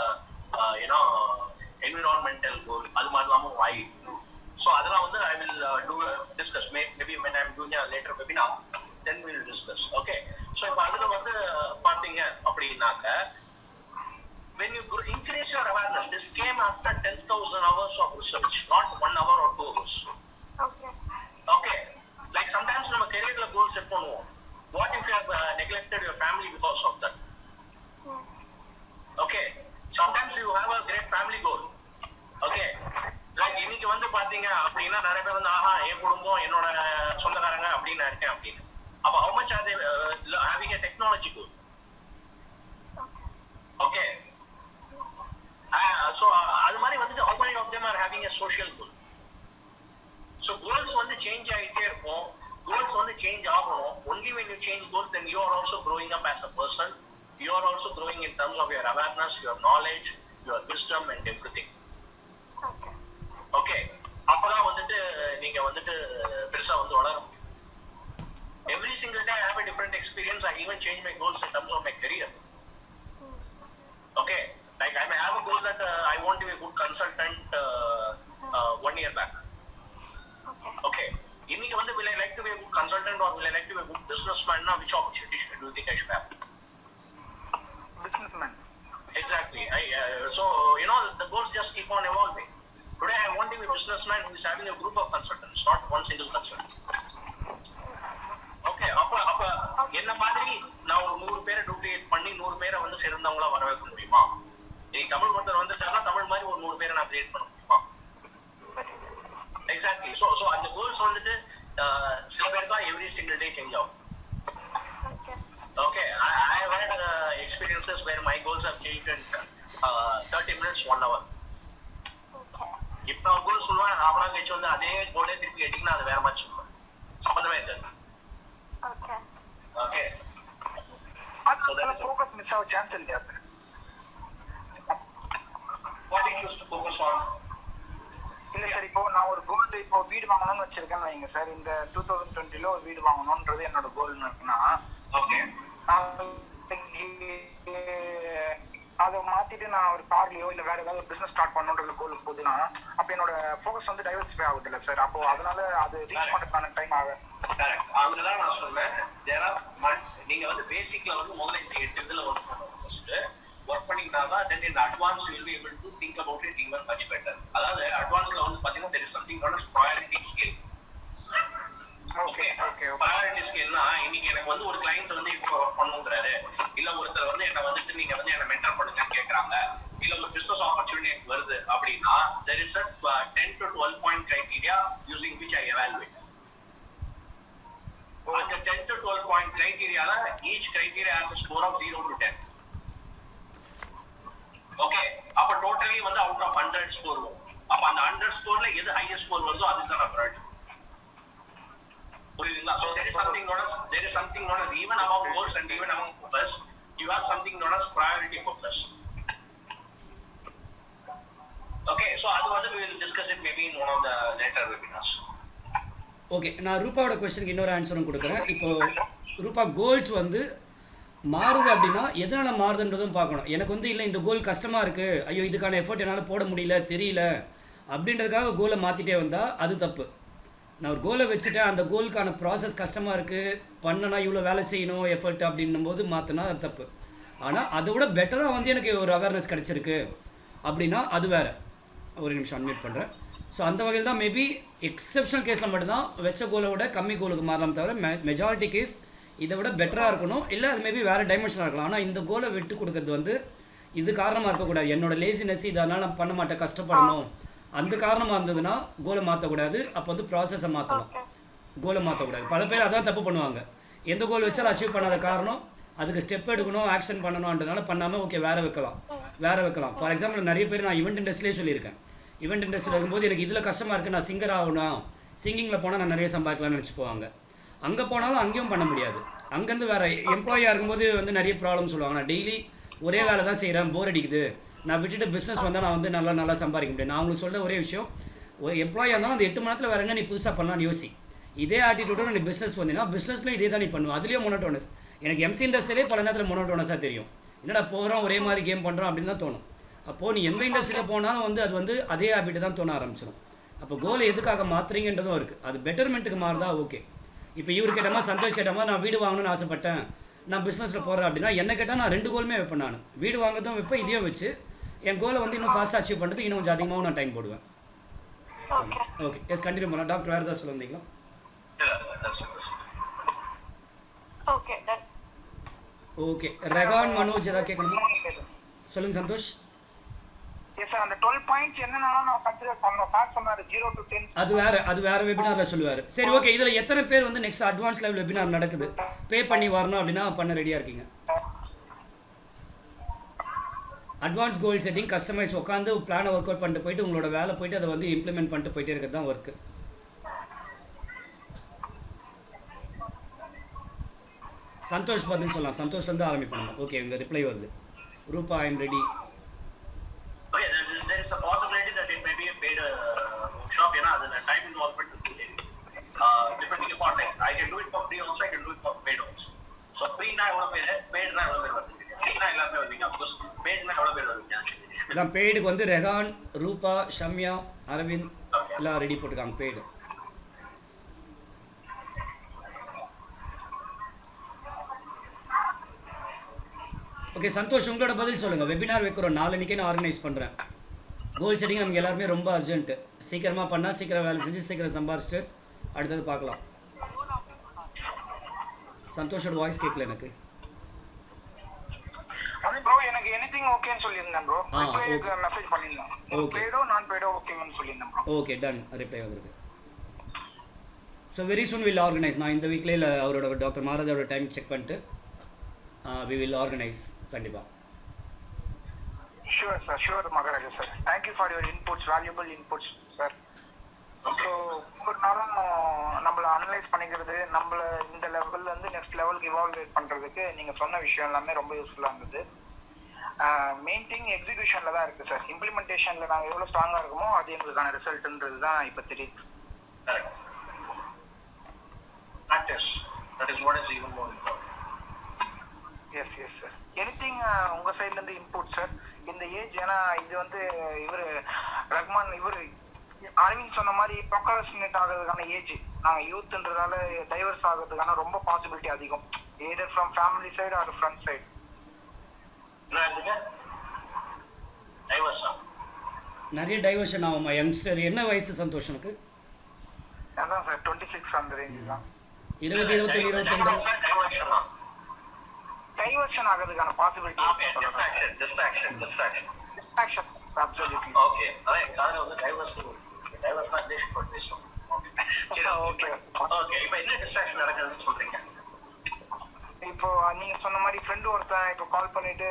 environmental goal. அது மாதிரிலாமும் I include. So அதெல்லாம் வந்து I will discuss maybe when I am doing a later webinar, then we will discuss. Okay, so இப்போ அதுல வந்து பாத்தீங்க அப்படின்னாக்க when you increase your awareness, this came after 10,000 hours of research, not 1 hour or 2 hours. Okay, like sometimes நம்ம careerல goals set பண்ணுவோம். What if you have neglected your family because of that? Okay, sometimes you have a great family goal. Okay, like இன்னைக்கு வந்து பாத்தீங்க அப்படின்னா நிறைய பேர் வந்து என் குடும்பம் என்னோட சொந்தக்காரங்க அப்படின்னு நான் இருக்கேன் அப்படின்னு. அப்ப how much are they having a technology goal? Okay, so அது மாதிரி வந்து how many of them are having a social goal? So goals வந்து change ஆகிட்டே இருக்கும். Goals வந்து change ஆகணும். Only when you change goals, then you are also growing up as a person. You are also growing in terms of your awareness, your knowledge, your wisdom and everything. Okay, அப்பதான் வந்துட்டு நீங்க வந்துட்டு பெருசா வந்து வளர முடியும். Every single day I have a different experience. I even change my goals in terms of my career. Okay, like I may have a goal that I want to be a good consultant 1 year back. Okay, இன்னைக்கு வந்து will I like to be a good consultant or will I like to be a good businessman? Now which opportunity do you think I should have? Businessman. Exactly. So the goals just keep on evolving. Today I want to be a businessman who is having a group of consultants, not one single consultant. Okay, அப்ப என்ன மாதிரி நான் ஒரு 100 பேரை duplicate பண்ணி 100 பேரை வந்து சிறந்தவங்களா வர வைக்க முடியுமா? இன்னைக்கு தமிழ் ஒருத்தர் வந்துட்டாருன்னா தமிழ் மாதிரி ஒரு 100 பேரை நான் கிரியேட் பண்ண முடியுமா? Exactly. So அந்த கோல்ஸ் வந்துட்டு சில பேருக்கு every single day change ஆகும். Okay, I have had experiences where my goals have changed in 30 minutes, 1 hour. இப்போ கோல் சொல்லுவேன் அவனா கழிச்சு வந்து அதே கோலே திருப்பி கேட்டீங்கன்னா அது வேற மாதிரி சொல்லுவேன். சம்பந்தமே இருக்காது. Okay. So that is focus miss ஆக சான்ஸ் இல்லையா? What you choose to focus on? இல்ல சார், இப்போ நான் ஒரு கோல் இப்போ வீடு வாங்கணும்னு வச்சிருக்கேன்னு வைங்க சார். இந்த 2020ல ஒரு வீடு வாங்கணும்ன்றது என்னோட கோல்னு இருக்குன்னா, ஓகே, அதை மாத்திட்டு நான் ஒரு கார்லயோ இல்ல வேற ஏதாவது ஒரு பிசினஸ் ஸ்டார்ட் பண்ணணும்ன்றது கோல் போகுதுன்னா அப்ப என்னோட ஃபோக்கஸ் வந்து டைவர்சிஃபை ஆகுது இல்ல சார். அப்போ அதனால அது ரீச் பண்றதுக்கான டைம் ஆகும். கரெக்ட். அதுதான் நான் சொல்றேன். நீங்க வந்து பேசிக்ல வந்து முதல்ல இந்த 8 இதுல ஒர்க் பண்ணணும். ஃபர்ஸ்ட் ஒர்க் பண்ணீங்கன்னா then in advance you will be able to think about it even much better. அதாவது அட்வான்ஸ்ல வந்து பாத்தீங்கன்னா there is something called as priority scale. Okay, priority scale னா இன்னைக்கு எனக்கு வந்து ஒரு client வந்து இப்போ ஒர்க் பண்ணுங்கறாரு, இல்ல ஒருத்தர் வந்து என்னை வந்துட்டு நீங்க வந்து என்ன மென்டர் பண்ணுங்கன்னு கேட்கறாங்க, இல்ல ஒரு பிசினஸ் ஆப்பர்ச்சுனிட்டி வருது அப்படின்னா there is a 10 to 12 point criteria using which I evaluate. அந்த 10 to 12 point criteria each criteria has a score of 0 to 10. Okay, அப்ப டோட்டலி வந்து அவுட் ஆஃப் 100 ஸ்கோர் வரும். அப்ப அந்த 100 ஸ்கோர்ல எது ஹையஸ்ட் ஸ்கோர் வருதோ அதுதான் நான் ப்ரையாரிட்டி. புரியுதுங்களா? So there is something known as even among goals and even among focus you have something known as priority focus. Okay, so அது வந்து we will discuss it maybe in one of the later webinars. Okay, நான் ரூபாவோட கொஸ்டினுக்கு இன்னொரு ஆன்சரும் கொடுக்குறேன். இப்போ ரூபா goals வந்து மாறுது அப்படின்னா எதனால் மாறுதுன்றதும் பார்க்கணும். எனக்கு வந்து இல்லை இந்த கோல் கஷ்டமாக இருக்குது, ஐயோ இதுக்கான எஃபர்ட் என்னால் போட முடியல தெரியல அப்படின்றதுக்காக கோலை மாற்றிட்டே வந்தால் அது தப்பு. நான் ஒரு கோலை வச்சுட்டேன், அந்த கோலுக்கான ப்ராசஸ் கஷ்டமாக இருக்குது, பண்ணனா இவ்வளோ வேலை செய்யணும் எஃபர்ட் அப்படின்னும் போது மாற்றினா அது தப்பு. ஆனால் அதை விட பெட்டராக வந்து எனக்கு ஒரு அவேர்னஸ் கிடச்சிருக்கு அப்படின்னா அது வேறு. ஒரு நிமிஷம் அட்மிட் பண்ணுறேன். ஸோ அந்த வகையில் தான் மேபி எக்ஸப்ஷனல் கேஸில் மட்டும்தான் வச்ச கோலை விட கம்மி கோலுக்கு மாறலாம், தவிர மெஜாரிட்டி கேஸ் இதை விட பெட்டராக இருக்கணும், இல்லை அது மேபி வேறு டைமென்ஷனாக இருக்கலாம். ஆனால் இந்த கோலை விட்டு கொடுக்கறது வந்து இது காரணமாக இருக்கக்கூடாது. என்னோடய லேசினஸ் இதனால் நான் பண்ண மாட்டேன், கஷ்டப்படணும், அந்த காரணமாக இருந்ததுன்னா கோலை மாற்றக்கூடாது. அப்போ வந்து ப்ராசஸை மாற்றலாம், கோலை மாற்றக்கூடாது. பல பேர் அதான் தப்பு பண்ணுவாங்க. எந்த கோல் வச்சாலும் அச்சீவ் பண்ணாத காரணம் அதுக்கு ஸ்டெப் எடுக்கணும், ஆக்ஷன் பண்ணணுன்றதுனால பண்ணாமல் ஓகே வேறு வைக்கலாம். ஃபார் எக்ஸாம்பிள் நிறைய பேர் நான் ஈவெண்ட் இண்டஸ்ட்ரியிலே சொல்லியிருக்கேன். ஈவெண்ட் இண்டஸ்ட்ரியில் இருக்கும்போது எனக்கு இதில் கஷ்டமாக இருக்குது, நான் சிங்கர் ஆகணும், சிங்கிங்கில் போனால் நான் நிறைய சம்பாதிக்கலாம்னு நினச்சி போவாங்க. அங்கே போனாலும் அங்கேயும் பண்ண முடியாது. அங்கேருந்து வேறு எம்ப்ளாயாக இருக்கும்போது வந்து நிறைய ப்ராப்ளம் சொல்லுவாங்க. நான் டெய்லி ஒரே வேலை தான் செய்கிறேன், போர் அடிக்குது, நான் விட்டுட்டு பிஸ்னஸ் வந்தால் நான் வந்து நல்லா சம்பாதிக்க முடியும். நான் அவங்களுக்கு சொல்ல ஒரே விஷயம், ஒரு எம்ப்ளாயாக இருந்தாலும் அந்த 8 மணி நேரத்தில் வேறு என்ன நீ புதுசாக பண்ணலான்னு யோசி. இதே ஆட்டிடியூடோட நீ பிஸ்னஸ் வந்தீங்கன்னா பிஸ்னஸ்லையும் இதே தான் நீ பண்ணுவோம். அதுலேயும் மோனோட்டோனஸ். எனக்கு எம்சி இண்டஸ்ட்ரியிலே பல நேரத்தில் மோனோட்டோனஸாக தெரியும். என்னடா போகிறோம் ஒரே மாதிரி கேம் பண்ணுறோம் அப்படின்னு தான் தோணும். அப்போது நீ எந்த இண்டஸ்ட்ரியில் போனாலும் வந்து அது வந்து அதே ஹேபிட்டு தான் தோண ஆரம்பிச்சிடும். அப்போ கோலை எதுக்காக மாற்றுறீங்கன்றதும் இருக்குது. அது பெட்டர்மெண்ட்டுக்கு மாறுதா ஓகே. இப்போ இவர் கேட்டமா சந்தோஷ் கேட்டமா நான் வீடு வாங்கணும்னு ஆசைப்பட்டேன், நான் பிஸ்னஸில் போடுறேன் அப்படின்னா என்ன கேட்டால் நான் 2 கோலுமே வைப்பேன். நான் வீடு வாங்குறதும் வைப்பேன், இதையும் வச்சு என் கோலை வந்து இன்னும் ஃபாஸ்ட்டாக அச்சீவ் பண்ணுறதுக்கு இன்னும் கொஞ்சம் அதிகமாகவும் நான் டைம் போடுவேன். ஓகே, எஸ் கண்டினியூ பண்ணலாம். டாக்டர் வேறு ஏதாவது சொல்லியிருந்தீங்களா? ஓகே, ரெகான் மனோஜ் ஏதாவது கேட்கணுமா? சொல்லுங்கள் சந்தோஷ். எஸ் சார், அந்த 12 பாயிண்ட்ஸ் என்னன்னாலும் நான் கன்சிடர் பண்ணோம். சார் சொன்னாரு 0 to 10. அது வேற வெபினாரில் சொல்லுவார். சரி ஓகே, இதில் எத்தனை பேர் வந்து நெக்ஸ்ட் அட்வான்ஸ் லெவல் வெபினார் நடக்குது பே பண்ணி வரணும் அப்படின்னா பண்ண ரெடியாக இருக்கீங்க? அட்வான்ஸ் கோல் செட்டிங் கஸ்டமைஸ் உட்காந்து பிளானை ஒர்க் அவுட் பண்ணிட்டு போயிட்டு உங்களோட வேலை போயிட்டு அதை வந்து இம்ப்ளிமெண்ட் பண்ணிட்டு போயிட்டே இருக்கிறது தான் ஒர்க்கு. சந்தோஷ் பதில் சொல்லலாம். சந்தோஷ்லேருந்து ஆரம்பிப்பாங்க. ஓகே, உங்கள் ரிப்ளை வருது. ரூபா I am ready. Okay, there is a possibility that it may be a paid workshop. You know, the time involvement will be depending upon like I can do it for free also, I can do it for paid also. So free na evlo paid na evlo paid varudhu. Free na ellame varudinga, of course paid na evlo paid varudinga. இதான் பெய்டுக்கு வந்து ரெகான், ரூபா, ஷம்யா, அரவிந்த் எல்லாம் ready போட்டுருக்காங்க paid. Okay Santhosh, உங்களோட பதில் சொல்லுங்கள். Webinar வைக்கிறோம், நாளைக்கே நான் ஆர்கனைஸ் பண்ணுறேன். கோல் செட்டிங் நமக்கு எல்லாருமே ரொம்ப அர்ஜென்ட்டு. சீக்கிரமாக பண்ணால் சீக்கிரம் வேலை செஞ்சு சீக்கிரம் சம்பாரிச்சிட்டு அடுத்தது பார்க்கலாம். சந்தோஷோட வாய்ஸ் கேட்கல எனக்கு. ப்ரோ எனக்கு எனிதிங் ஓகேன்னு சொல்லியிருந்தேன் ப்ரோ. ரிப்ளைக்கு மெசேஜ் பண்ணிருந்தேன். ஓகே, பேடோ நான் பேடோ ஓகேன்னு சொல்லியிருந்தேன் ப்ரோ. ஓகே டன், ரிப்ளை வந்திருக்கு. So very soon will organise. நான் இந்த வீக்லேயே இல்லை அவரோட டாக்டர் மகாராஜாவோட டைம் செக் பண்ணிட்டு we will organize கண்டிப்பா. Sure sir, sure Maharaja sir. Thank you for your inputs, valuable inputs sir. So ஒரு நாளும் நம்மள அனலைஸ் பண்ணிக்கிறது, நம்மள இந்த லெவல்ல இருந்து நெக்ஸ்ட் லெவலுக்கு இவால்வேட் பண்றதுக்கு நீங்க சொன்ன விஷயம் எல்லாமே ரொம்ப யூஸ்ஃபுல்லா இருந்தது. மெயின் திங் எக்ஸிகியூஷன்ல தான் இருக்கு சார். இம்ப்ளிமெண்டேஷன்ல நாங்க எவ்வளவு ஸ்ட்ராங்கா இருக்கோமோ அது எங்களுக்கான ரிசல்ட்ன்றது தான் இப்ப தெரியுது. Practice, that is what is even more important. Yes yes sir. Anything உங்க சைட்ல இருந்து இன்புட் சார் இந்த ஏஜ்? ஏன்னா இது வந்து இவர் ரஹ்மான் அரவிந்த் சொன்ன மாதிரி ப்ரொக்ராஸ்டினேட் ஆகிறதுக்கான ஏஜ். நாங்கள் யூத்ன்றதால டைவர்ஸ் ஆகிறதுக்கான ரொம்ப பாசிபிலிட்டி அதிகம், either from family side or friend side. நிறைய டைவர்ஷன் ஆகுமா யங்ஸ்டர்? என்ன வயசு சந்தோஷனுக்கு? அதான் சார் 26 அந்த ரேஞ்ச் தான். 20, 21, 22 டைவர்ஸ் டைவர்ஷன் ஆகிறதுக்கான possibility Okay, distraction. Distraction absolutely Okay, alright, காதுல வந்து டைவர்ஸ் தான் இங்கிலீஷ் போட்டு பேசுவோம். ஓகே Okay, இப்போ என்ன டிஸ்ட்ராக்ஷன் நடக்குதுன்னு சொல்றீங்க? இப்போ நீங்க சொன்ன மாதிரி ஃப்ரெண்டு ஒருத்தன் இப்போ கால் பண்ணிட்டு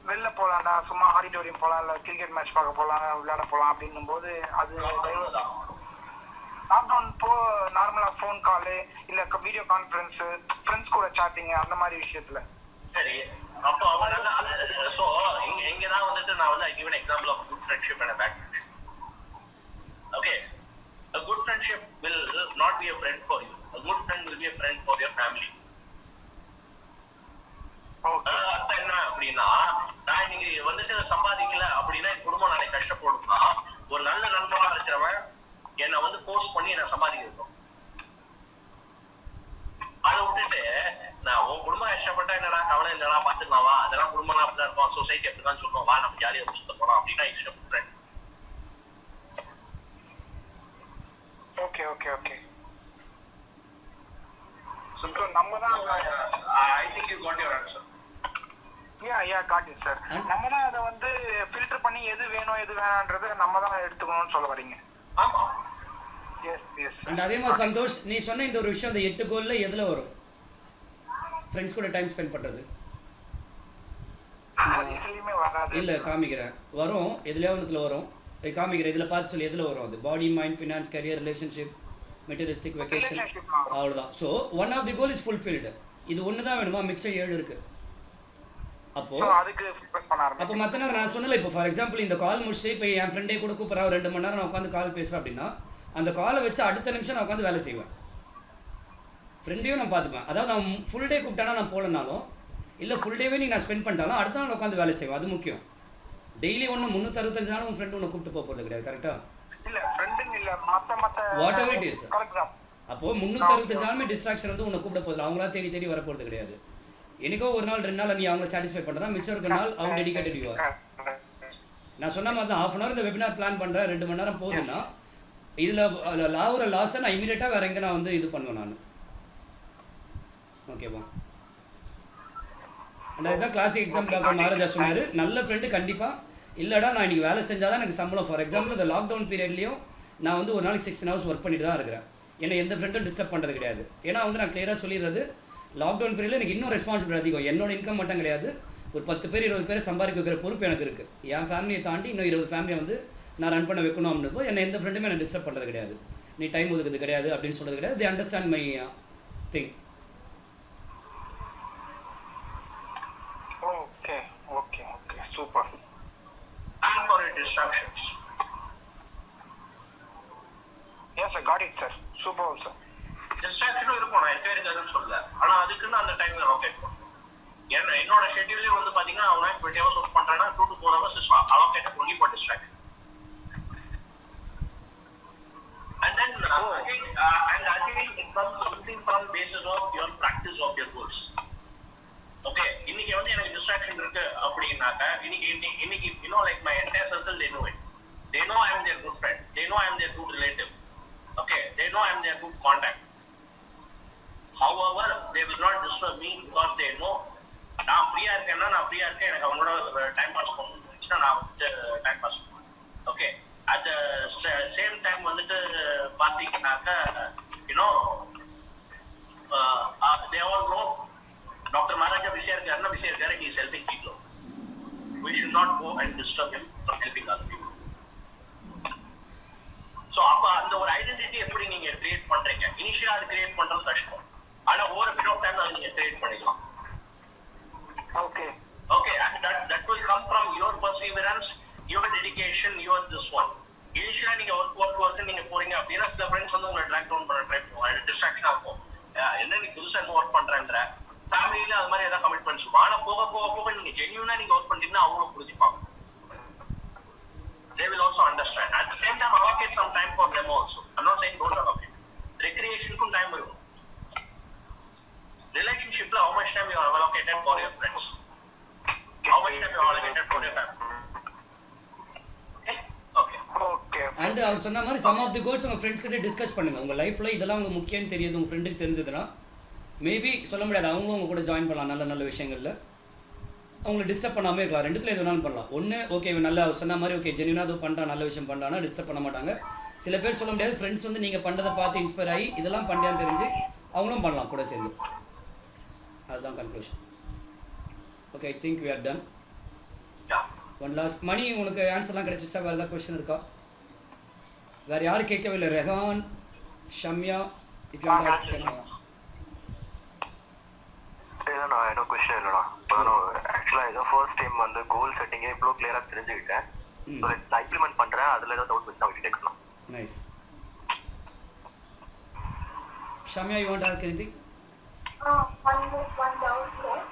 வெளில போலாம்டா, சும்மா ஆடிட்டோரியம் போலாம், இல்ல கிரிக்கெட் மேட்ச் பார்க்க போலாம், விளையாட போலாம் அப்படின்னும் போது அது டைவர்ஸ். லாக்டவுன் இப்போ நார்மலா ஃபோன் காலு இல்ல வீடியோ கான்ஃபரன்ஸ், ஃப்ரெண்ட்ஸ் கூட சாட்டிங் அந்த மாதிரி விஷயத்துல. சரி, அப்போ அவனால சோ இங்க தான் வந்துட்டு நான் வந்து I give an example of good friendship and a bad friendship. Okay, a good friendship will not be a friend for you. A good friend will be a friend for your family. அர்த்தம் என்ன அப்படின்னா, நான் இன்னைக்கு வந்துட்டு சம்பாதிக்கல அப்படின்னா என் குடும்பம் நாளை கஷ்டப்படும்னா, ஒரு நல்ல நண்பனா இருக்கிறவன் என்னை வந்து ஃபோர்ஸ் பண்ணி என்ன சம்பாதிக்க வைக்கும். அதை விட்டுட்டு நான் உன் குடும்பம் கஷ்டப்பட்டா என்னடா கவலை இல்லடா பாத்துக்கலாம் வா, அதெல்லாம் குடும்பம் அப்படிதான் இருக்கும், சொசைட்டி அப்படிதான் சொல்லுவோம், வா நம்ம ஜாலியா சுத்த போறோம் அப்படின்னா it's a good friend. Okay so நம்ம தான் I think you got your answer. Yeah got it sir. நம்ம தான் அதை வந்து ஃபில்டர் பண்ணி எது வேணும் எது வேணான்றதை நம்ம தான் எடுத்துக்கணும்னு சொல்ல வரீங்க. ஆமா, எஸ். அண்ட் அதே மாதிரி சந்தோஷ், நீ சொன்ன இந்த ஒரு விஷயம், இந்த 8 கோல்ல எதுல வரும்? ஃப்ரெண்ட்ஸ் கூட டைம் ஸ்பெண்ட் பண்றது எதுலயுமே வராது. இல்ல காமிக்கிறேன், வரும், எதுலயா ஒன்றுல வரும். காமிக்கிறேன், இதுல பார்த்து சொல்லி எதுல வரும் அது? Body, mind, finance, career, relationship, materialistic, vacation, அவ்வளோதான். So one of the goal is fulfilled. இது ஒன்று தான் வேணுமா? மிச்சம் 7 இருக்கு. அப்போ மற்ற நேரம் நான் சொன்னல, இப்போ ஃபார் எக்ஸாம்பிள் இந்த கால் முடிச்சு இப்போ என் ஃப்ரெண்டே கூட கூப்பிட்றா, 2 மணி நேரம் நான் உட்காந்து கால் பேசுகிறேன் அப்படின்னா, அந்த காலை வச்சு அடுத்த நிமிஷம் நான் உட்காந்து வேலை செய்வேன். ஃப்ரெண்டையும் நான் பார்த்துப்பேன். அதாவது நான் ஃபுல் டே கூப்பிட்டானா நான் போகலனாலும், இல்லை ஃபுல் டேவே நீ நான் ஸ்பெண்ட் பண்ணிட்டாலும் அடுத்த நாள் உட்காந்து வேலை செய்வேன். அது முக்கியம். டெய்லி ஒன்று 365 நாளும் உன் ஃப்ரெண்டு உன்னை கூப்பிட்டு போகிறது கிடையாது. கரெக்டாக? இல்லை ஃப்ரெண்டுன்னு இல்லை, மற்ற வாட் எவர் இட் இஸ். அப்போது 365 நாளுமே டிஸ்ட்ராக்ஷன் வந்து உன்னை கூப்பிட போதில்லை. அவங்களா தேடி வர போகிறது கிடையாது. எனக்கோ ஒரு நாள் 2 நாள் நீ அவங்க சாட்டிஸ்ஃபை பண்ணுறா, மிச்சம் இருக்க நாள் அவங்க டெடிகேட்டட் யூ ஆர். நான் சொன்ன மாதிரி தான், 1/2 hour இந்த வெபினார் பிளான் பண்ணுறேன், 2 மணி நேரம் போகுதுன்னா இதில் ஒரு லாஸை நான் இமீடியட்டாக வேறு எங்கே நான் வந்து இது பண்ணுவேன் நான். ஓகேவா? அண்ட் அதுதான் கிளாசிக் எக்ஸாம்பிள் டாக்டர் மகாராஜா சொன்னார். நல்ல ஃப்ரெண்டு கண்டிப்பாக இல்லைடா நான் இன்றைக்கி வேலை செஞ்சால் தான் எனக்கு சம்பளம். ஃபார் எக்ஸாம்பிள் இந்த லாக்டவுன் பீரியட்லேயும் நான் வந்து ஒரு நாளைக்கு 16 hours ஒர்க் பண்ணிட்டு தான் இருக்கிறேன். என்னை எந்த ஃப்ரெண்டும் டிஸ்டர்ப் பண்ணுறது கிடையாது. ஏன்னா வந்து நான் கிளியராக சொல்லிடுறது, லாக்டவுன் பீரியடில் எனக்கு இன்னும் ரெஸ்பான்சிபிலிட்டி அதிகம். என்னோட இன்கம் மட்டும் கிடையாது, ஒரு 10 பேர் 20 பேர் சம்பாதிக்க வைக்கிற பொறுப்பு எனக்கு இருக்குது. என் ஃபேமிலியை தாண்டி இன்னும் 20 ஃபேமிலியை வந்து நான் ரன் பண்ண வைக்கணும் அப்படின்றப்போ என்னை எந்த ஃப்ரெண்டுமே என்னை டிஸ்டர்ப் பண்ணுறது கிடையாது. நீ டைம் ஒதுக்குது கிடையாது அப்படின்னு சொல்கிறது கிடையாது. They understand my thing. Okay super. And for your distractions. Yes sir, got it sir. Super sir. டிஸ்ட்ராக்ஷனும் இருக்கும், நான் இருக்காதுன்னு சொல்லல. ஆனால் அதுக்குன்னு அந்த டைமில் அலோகேட் பண்ணும். என்னோட ஷெட்யூலே வந்து பார்த்தீங்கன்னா அவனா 20 hours ஒர்க் பண்ணுறேன்னா 2 to 4 hours is allocated only for distraction. And then again it comes something from basis of your practice of your goals. Okay, இன்னைக்கு வந்து எனக்கு டிஸ்ட்ராக்ஷன் இருக்கு அப்படின்னாக்க இன்னைக்கு like my entire circle they know it. They know I am their good friend. They know I am their good relative. Okay, they know I am their good contact. However, they will not disturb me because they know நான் ஃப்ரீயா இருக்கேன்னா நான் ஃப்ரீயா இருக்கேன், எனக்கு அவங்களோட time pass பண்ணணும்னா நான் வந்து டைம் பாஸ் பண்ணுவேன். Okay, at the same time வந்துட்டு பார்த்தீங்கன்னாக்க they all know doctor Maharaja பிஸியா இருக்காரு, he is helping people. We should not go and disturb him from helping other people. So அப்ப அந்த ஒரு ஐடென்டிட்டி எப்படி நீங்க கிரியேட் பண்றீங்க? இனிஷியலா அது கிரியேட் பண்றது கஷ்டம், ஆனா over a bit of time அதை நீங்க கிரியேட் பண்ணிக்கலாம். Okay, and that will come from your perseverance, your dedication, your this one. இனிஷியலா நீங்க ஒர்க் நீங்க போறீங்க அப்படின்னா சில ஃப்ரெண்ட்ஸ் வந்து உங்களை ட்ராக் டவுன் பண்ண ட்ரை பண்ணுவாங்க, டிஸ்ட்ராக்ஷனா இருக்கும். என்ன நீ புதுசா என்ன ஒர்க் பண்றேன்ற ஃபேமிலியில அது மாதிரி ஏதாவது கமிட்மெண்ட்ஸ் இருக்கும். ஆனா போக நீங்க ஜென்யூனா நீங்க ஒர்க் பண்றீங்கன்னா அவங்களும் புரிஞ்சுப்பாங்க. They will also understand. At the same time, allocate some time for them also. I'm not saying don't allocate. Recreation kum time irukum. Relationship la how much time you have allocated for your friends? How much time you have allocated for your family? Okay. And அவர் சொன்ன மாதிரி some of the goals உங்க friends கிட்ட discuss பண்ணுங்க. உங்க லைஃப்ல இதெல்லாம் உங்களுக்கு முக்கியம்னு தெரியுது, உங்க ஃப்ரெண்டுக்கு தெரிஞ்சதுன்னா மேபி சொல்ல முடியாது, அவங்களும் உங்கள் கூட ஜாயின் பண்ணலாம் நல்ல நல்ல விஷயங்களில். அவங்களை டிஸ்டர்ப் பண்ணாமல் இருக்கலாம். ரெண்டுத்தில் எது வேணாலும் பண்ணலாம். ஒன்று ஓகே நல்லா அவர் சொன்ன மாதிரி ஓகே ஜென்யூனாக அது பண்ணுறான் நல்ல விஷயம் பண்ணுறான்னா டிஸ்டர்ப் பண்ண மாட்டாங்க. சில பேர் சொல்ல முடியாது, ஃப்ரெண்ட்ஸ் வந்து நீங்கள் பண்ணுறதை பார்த்து இன்ஸ்பயர் ஆகி இதெல்லாம் பண்ணியான்னு தெரிஞ்சு அவங்களும் பண்ணலாம் கூட சேர்ந்து. அதுதான் conclusion. Okay, I think we are done. One last Mani, உனக்கு ஆன்சர்லாம் கிடைச்சிச்சா? வேறு ஏதாவது கொஸ்டின் இருக்கா? வேறு யாரும் கேட்கவே இல்லை. Rehan, Shamya, if you want to ask. இல்லைண்ணா எனக்கு கொஸ்டின் இல்லைண்ணா. ஆக்சுவலாக ஏதோ ஃபர்ஸ்ட் டைம் வந்து கோல் செட்டிங்கே இவ்வளோ கிளியராக தெரிஞ்சுக்கிட்டேன். ஸோ நான் இம்ப்ளிமெண்ட் பண்ணுறேன். அதில் ஏதோ டவுட் வச்சு அவங்க கேட்கலாம். Nice. Shamya, you want to ask anything? one doubt there.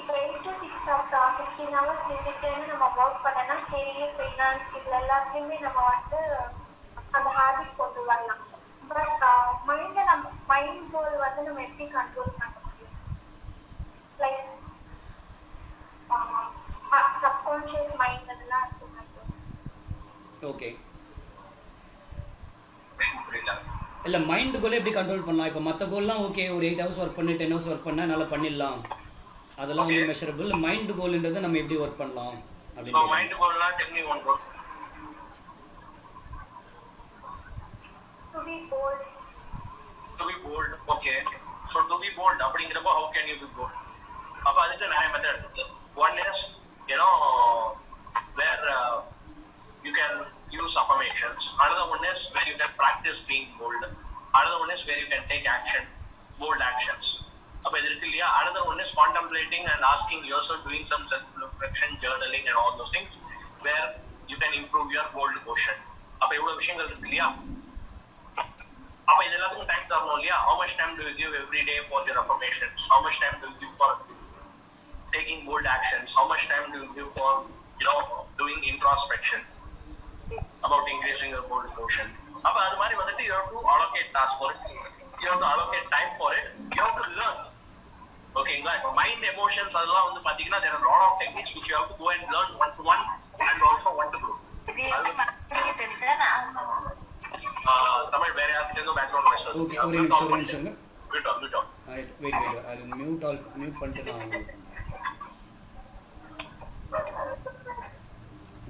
இப்போ 8 to 6 ஆஃப்டா 16 hours டிசிப்ளின் நம்ம ஒர்க் பண்ணனா கெரியர் ஃபைனான்ஸ் இதுல எல்லாத்துலயுமே நம்ம வந்து அந்த ஹாபிட் கொண்டு வரலாம். பட் மைண்ட் கோல் வந்து நம்ம எப்படி கண்ட்ரோல் பண்ண முடியும்? லைக் சப்கான்ஷியஸ் மைண்ட் அதெல்லாம் இருக்கு. ஓகே, இல்லை மைண்டு கோலை எப்படி கண்ட்ரோல் பண்ணலாம்? இப்போ மற்ற கோல்லாம் ஓகே, ஒரு 8 hours ஒர்க் பண்ணி 10 hours ஒர்க் பண்ணால் நல்லா பண்ணிடலாம், அதெல்லாம் வந்து மெஷரபிள். மைண்ட் கோல்ன்றதை நம்ம எப்படி ஒர்க் பண்ணலாம் அப்படின்னு. மைண்ட் கோல்னா tell me one goal. To be bold. Okay, so to be bold அப்படிங்கிறப்போ how can you be bold? அப்போ அதுக்கு நிறைய மெத்தட் இருக்கு. One is where you can use affirmations. Another one is where you can practice being bold. Another one is where you can take action, bold actions. அப்ப இது இருக்கு இல்லையா? Another one is contemplating and asking yourself, doing some self-reflection, journaling and all those things where you can improve your bold quotient. அப்ப இவ்வளவு விஷயங்கள் இருக்கு இல்லையா? அப்ப இது எல்லாத்துக்கும் டைம் தரணும் இல்லையா? How much time do you give every day for your affirmations? How much time do you give for taking bold actions? How much time do you give for doing introspection about increasing your bold quotient? அப்ப அது மாதிரி வந்துட்டு you have to allocate task for it, you have to allocate time for it, you have to learn. ஓகேங்களா? இப்போ mind emotions அதெல்லாம் வந்து பாத்தீங்கன்னா there are a lot of techniques which you have to go and learn one to one and also one to group. Tamil வேற யார்கிட்ட இருந்தும் background noise வருது. Okay, ஒரு நிமிஷம் மியூட் ஆன். வெயிட் அது மியூட் பண்ணிட்டு நான்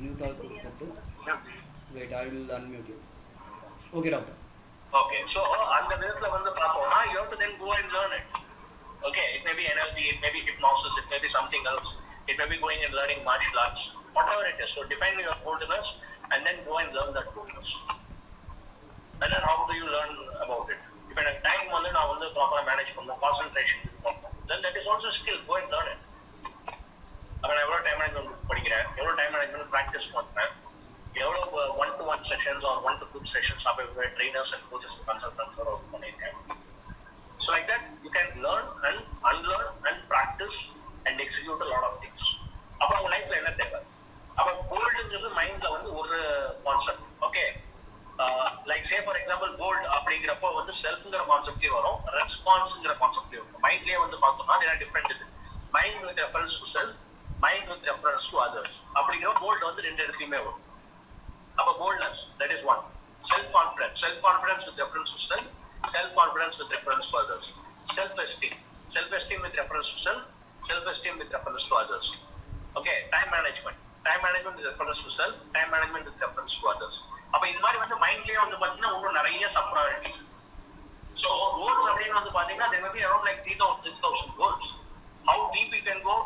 மியூட் ஆல் கொடுத்துட்டு wait, I will unmute you. Okay, doctor. Okay, so அந்த விதத்துல வந்து பார்த்தோம்னா you have to then go and learn it. Okay, it may be NLP, it may be hypnosis, it may be something else, it may be going and learning martial arts, whatever it is. So define your boldness and then go and learn that boldness. And then how do you learn about it? If எனக்கு time வந்து நான் வந்து ப்ராப்பரா manage பண்ணணும், concentration பண்ணணும், then that is also skill. Go and learn it. அப்ப நான் எவ்வளவு டைம் மேனேஜ்மெண்ட் படிக்கிறேன், எவ்வளவு டைம் மேனேஜ்மெண்ட் ப்ராக்டிஸ் பண்றேன், எவ்வளவு 1-to-1 sessions or 1-to-group sessions அப்ப trainers and coaches consultants work பண்ணியிருக்கேன். So like that you can learn and unlearn and practice and execute a lot of things. அப்ப உங்க லைஃப்ல என்ன தேவை? அப்ப போல்டுங்கிறது மைண்ட்ல வந்து ஒரு concept. Okay, like say for example bold அப்படிங்கிறப்போ வந்து செல்ஃப்ங்கிற கான்செப்டே வரும், ரெஸ்பான்ஸ்ங்கிற கான்செப்டே வரும். மைண்ட்லயே வந்து பார்த்தோம்னா நிறைய டிஃப்ரெண்ட் இருக்கு. Mind with reference to self, mind with reference to others அப்படிங்கிற போல்ட் வந்து ரெண்டு இடத்துலயுமே வரும். அப்ப boldness, that is one. Self-confidence with reference to self, self-confidence with reference to others. Self-esteem with reference to self, self-esteem with reference to others. Okay, time management with reference to self, time management with reference to others. அப்ப இது மாதிரி வந்து மைண்ட்லயே வந்து பாத்தீங்கன்னா இன்னும் நிறைய sub priorities. So goals அப்படின்னு வந்து பாத்தீங்கன்னா there may be around like 3,000-6,000 goals. How deep you can go,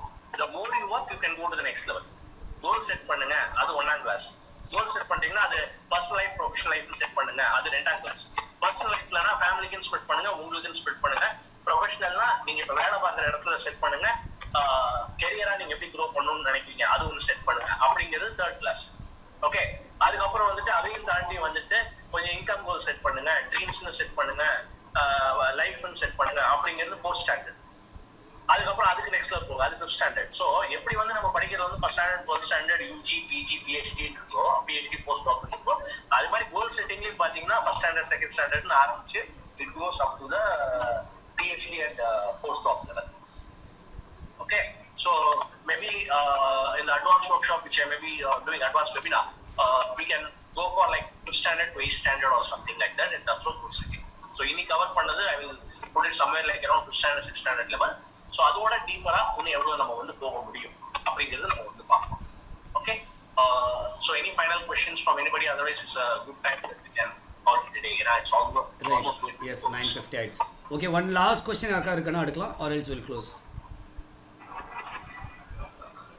the more you work, you can go to the next level. Goal set பண்ணுங்க, அது 1st class. கோல் செட் பண்ணிட்டீங்கன்னா அது personal life professional life set பண்ணுங்க, அது 2nd class. Personal லைஃப்லனா ஃபேமிலிக்கு spend பண்ணுங்க, உங்களுக்கு spend பண்ணுங்க. ப்ரொஃபஷனல்னா நீங்க இப்ப வேலை பார்க்குற இடத்துல செட் பண்ணுங்க. கெரியரா நீங்க எப்படி க்ரோ பண்ணணும்னு நினைக்கிறீங்க அது ஒன்று செட் பண்ணுங்க அப்படிங்கிறது 3rd கிளாஸ். ஓகே, அதுக்கப்புறம் வந்துட்டு அதையும் தாண்டி வந்துட்டு கொஞ்சம் இன்கம் கோல் செட் பண்ணுங்க, ட்ரீம்ஸ்னு செட் பண்ணுங்க, லைஃப்னு செட் பண்ணுங்க அப்படிங்கிறது 4th ஸ்டாண்டர்ட். அதுக்கப்புறம் அதுக்கு நெக்ஸ்ட் லெவல் போகும், அது 5th ஸ்டாண்டர்ட். ஸோ எப்படி வந்து நம்ம படிக்கிறது வந்து 1st standard 12th standard UG PG PhD இருக்கோ, பிஹெச்டி போஸ்ட் டாக்டர் இருக்கோ, அது மாதிரி கோல் செட்டிங்லயும் பாத்தீங்கன்னா 1st ஸ்டாண்டர்ட் 2nd ஸ்டாண்டர்ட்னு ஆரம்பிச்சு it goes up to the PhD and post doctor. Okay, so maybe இந்த advance workshop which I may be doing advanced webinar, we can go for like 5th standard to 8th standard or something like that in terms of goal setting. So இனி cover பண்ணது I will put it somewhere like around 5th standard 6th standard level. So அதோட டீப்பரா இன்னும் எவ்வளவு நம்ம வந்து போக முடியும் அப்படிங்கிறது நம்ம வந்து பார்க்கணும். Okay, so any final questions from anybody? Otherwise it's a good time that we can call it today. ஏன்னா இட்ஸ் ஆல்மோஸ்ட் Yes, 9:50 ஆயிடுச்சு. ஓகே, ஒன் லாஸ்ட் கொஸ்டின் அக்கா இருக்குன்னா எடுக்கலாம், ஆர் எல்ஸ் வில் க்ளோஸ்.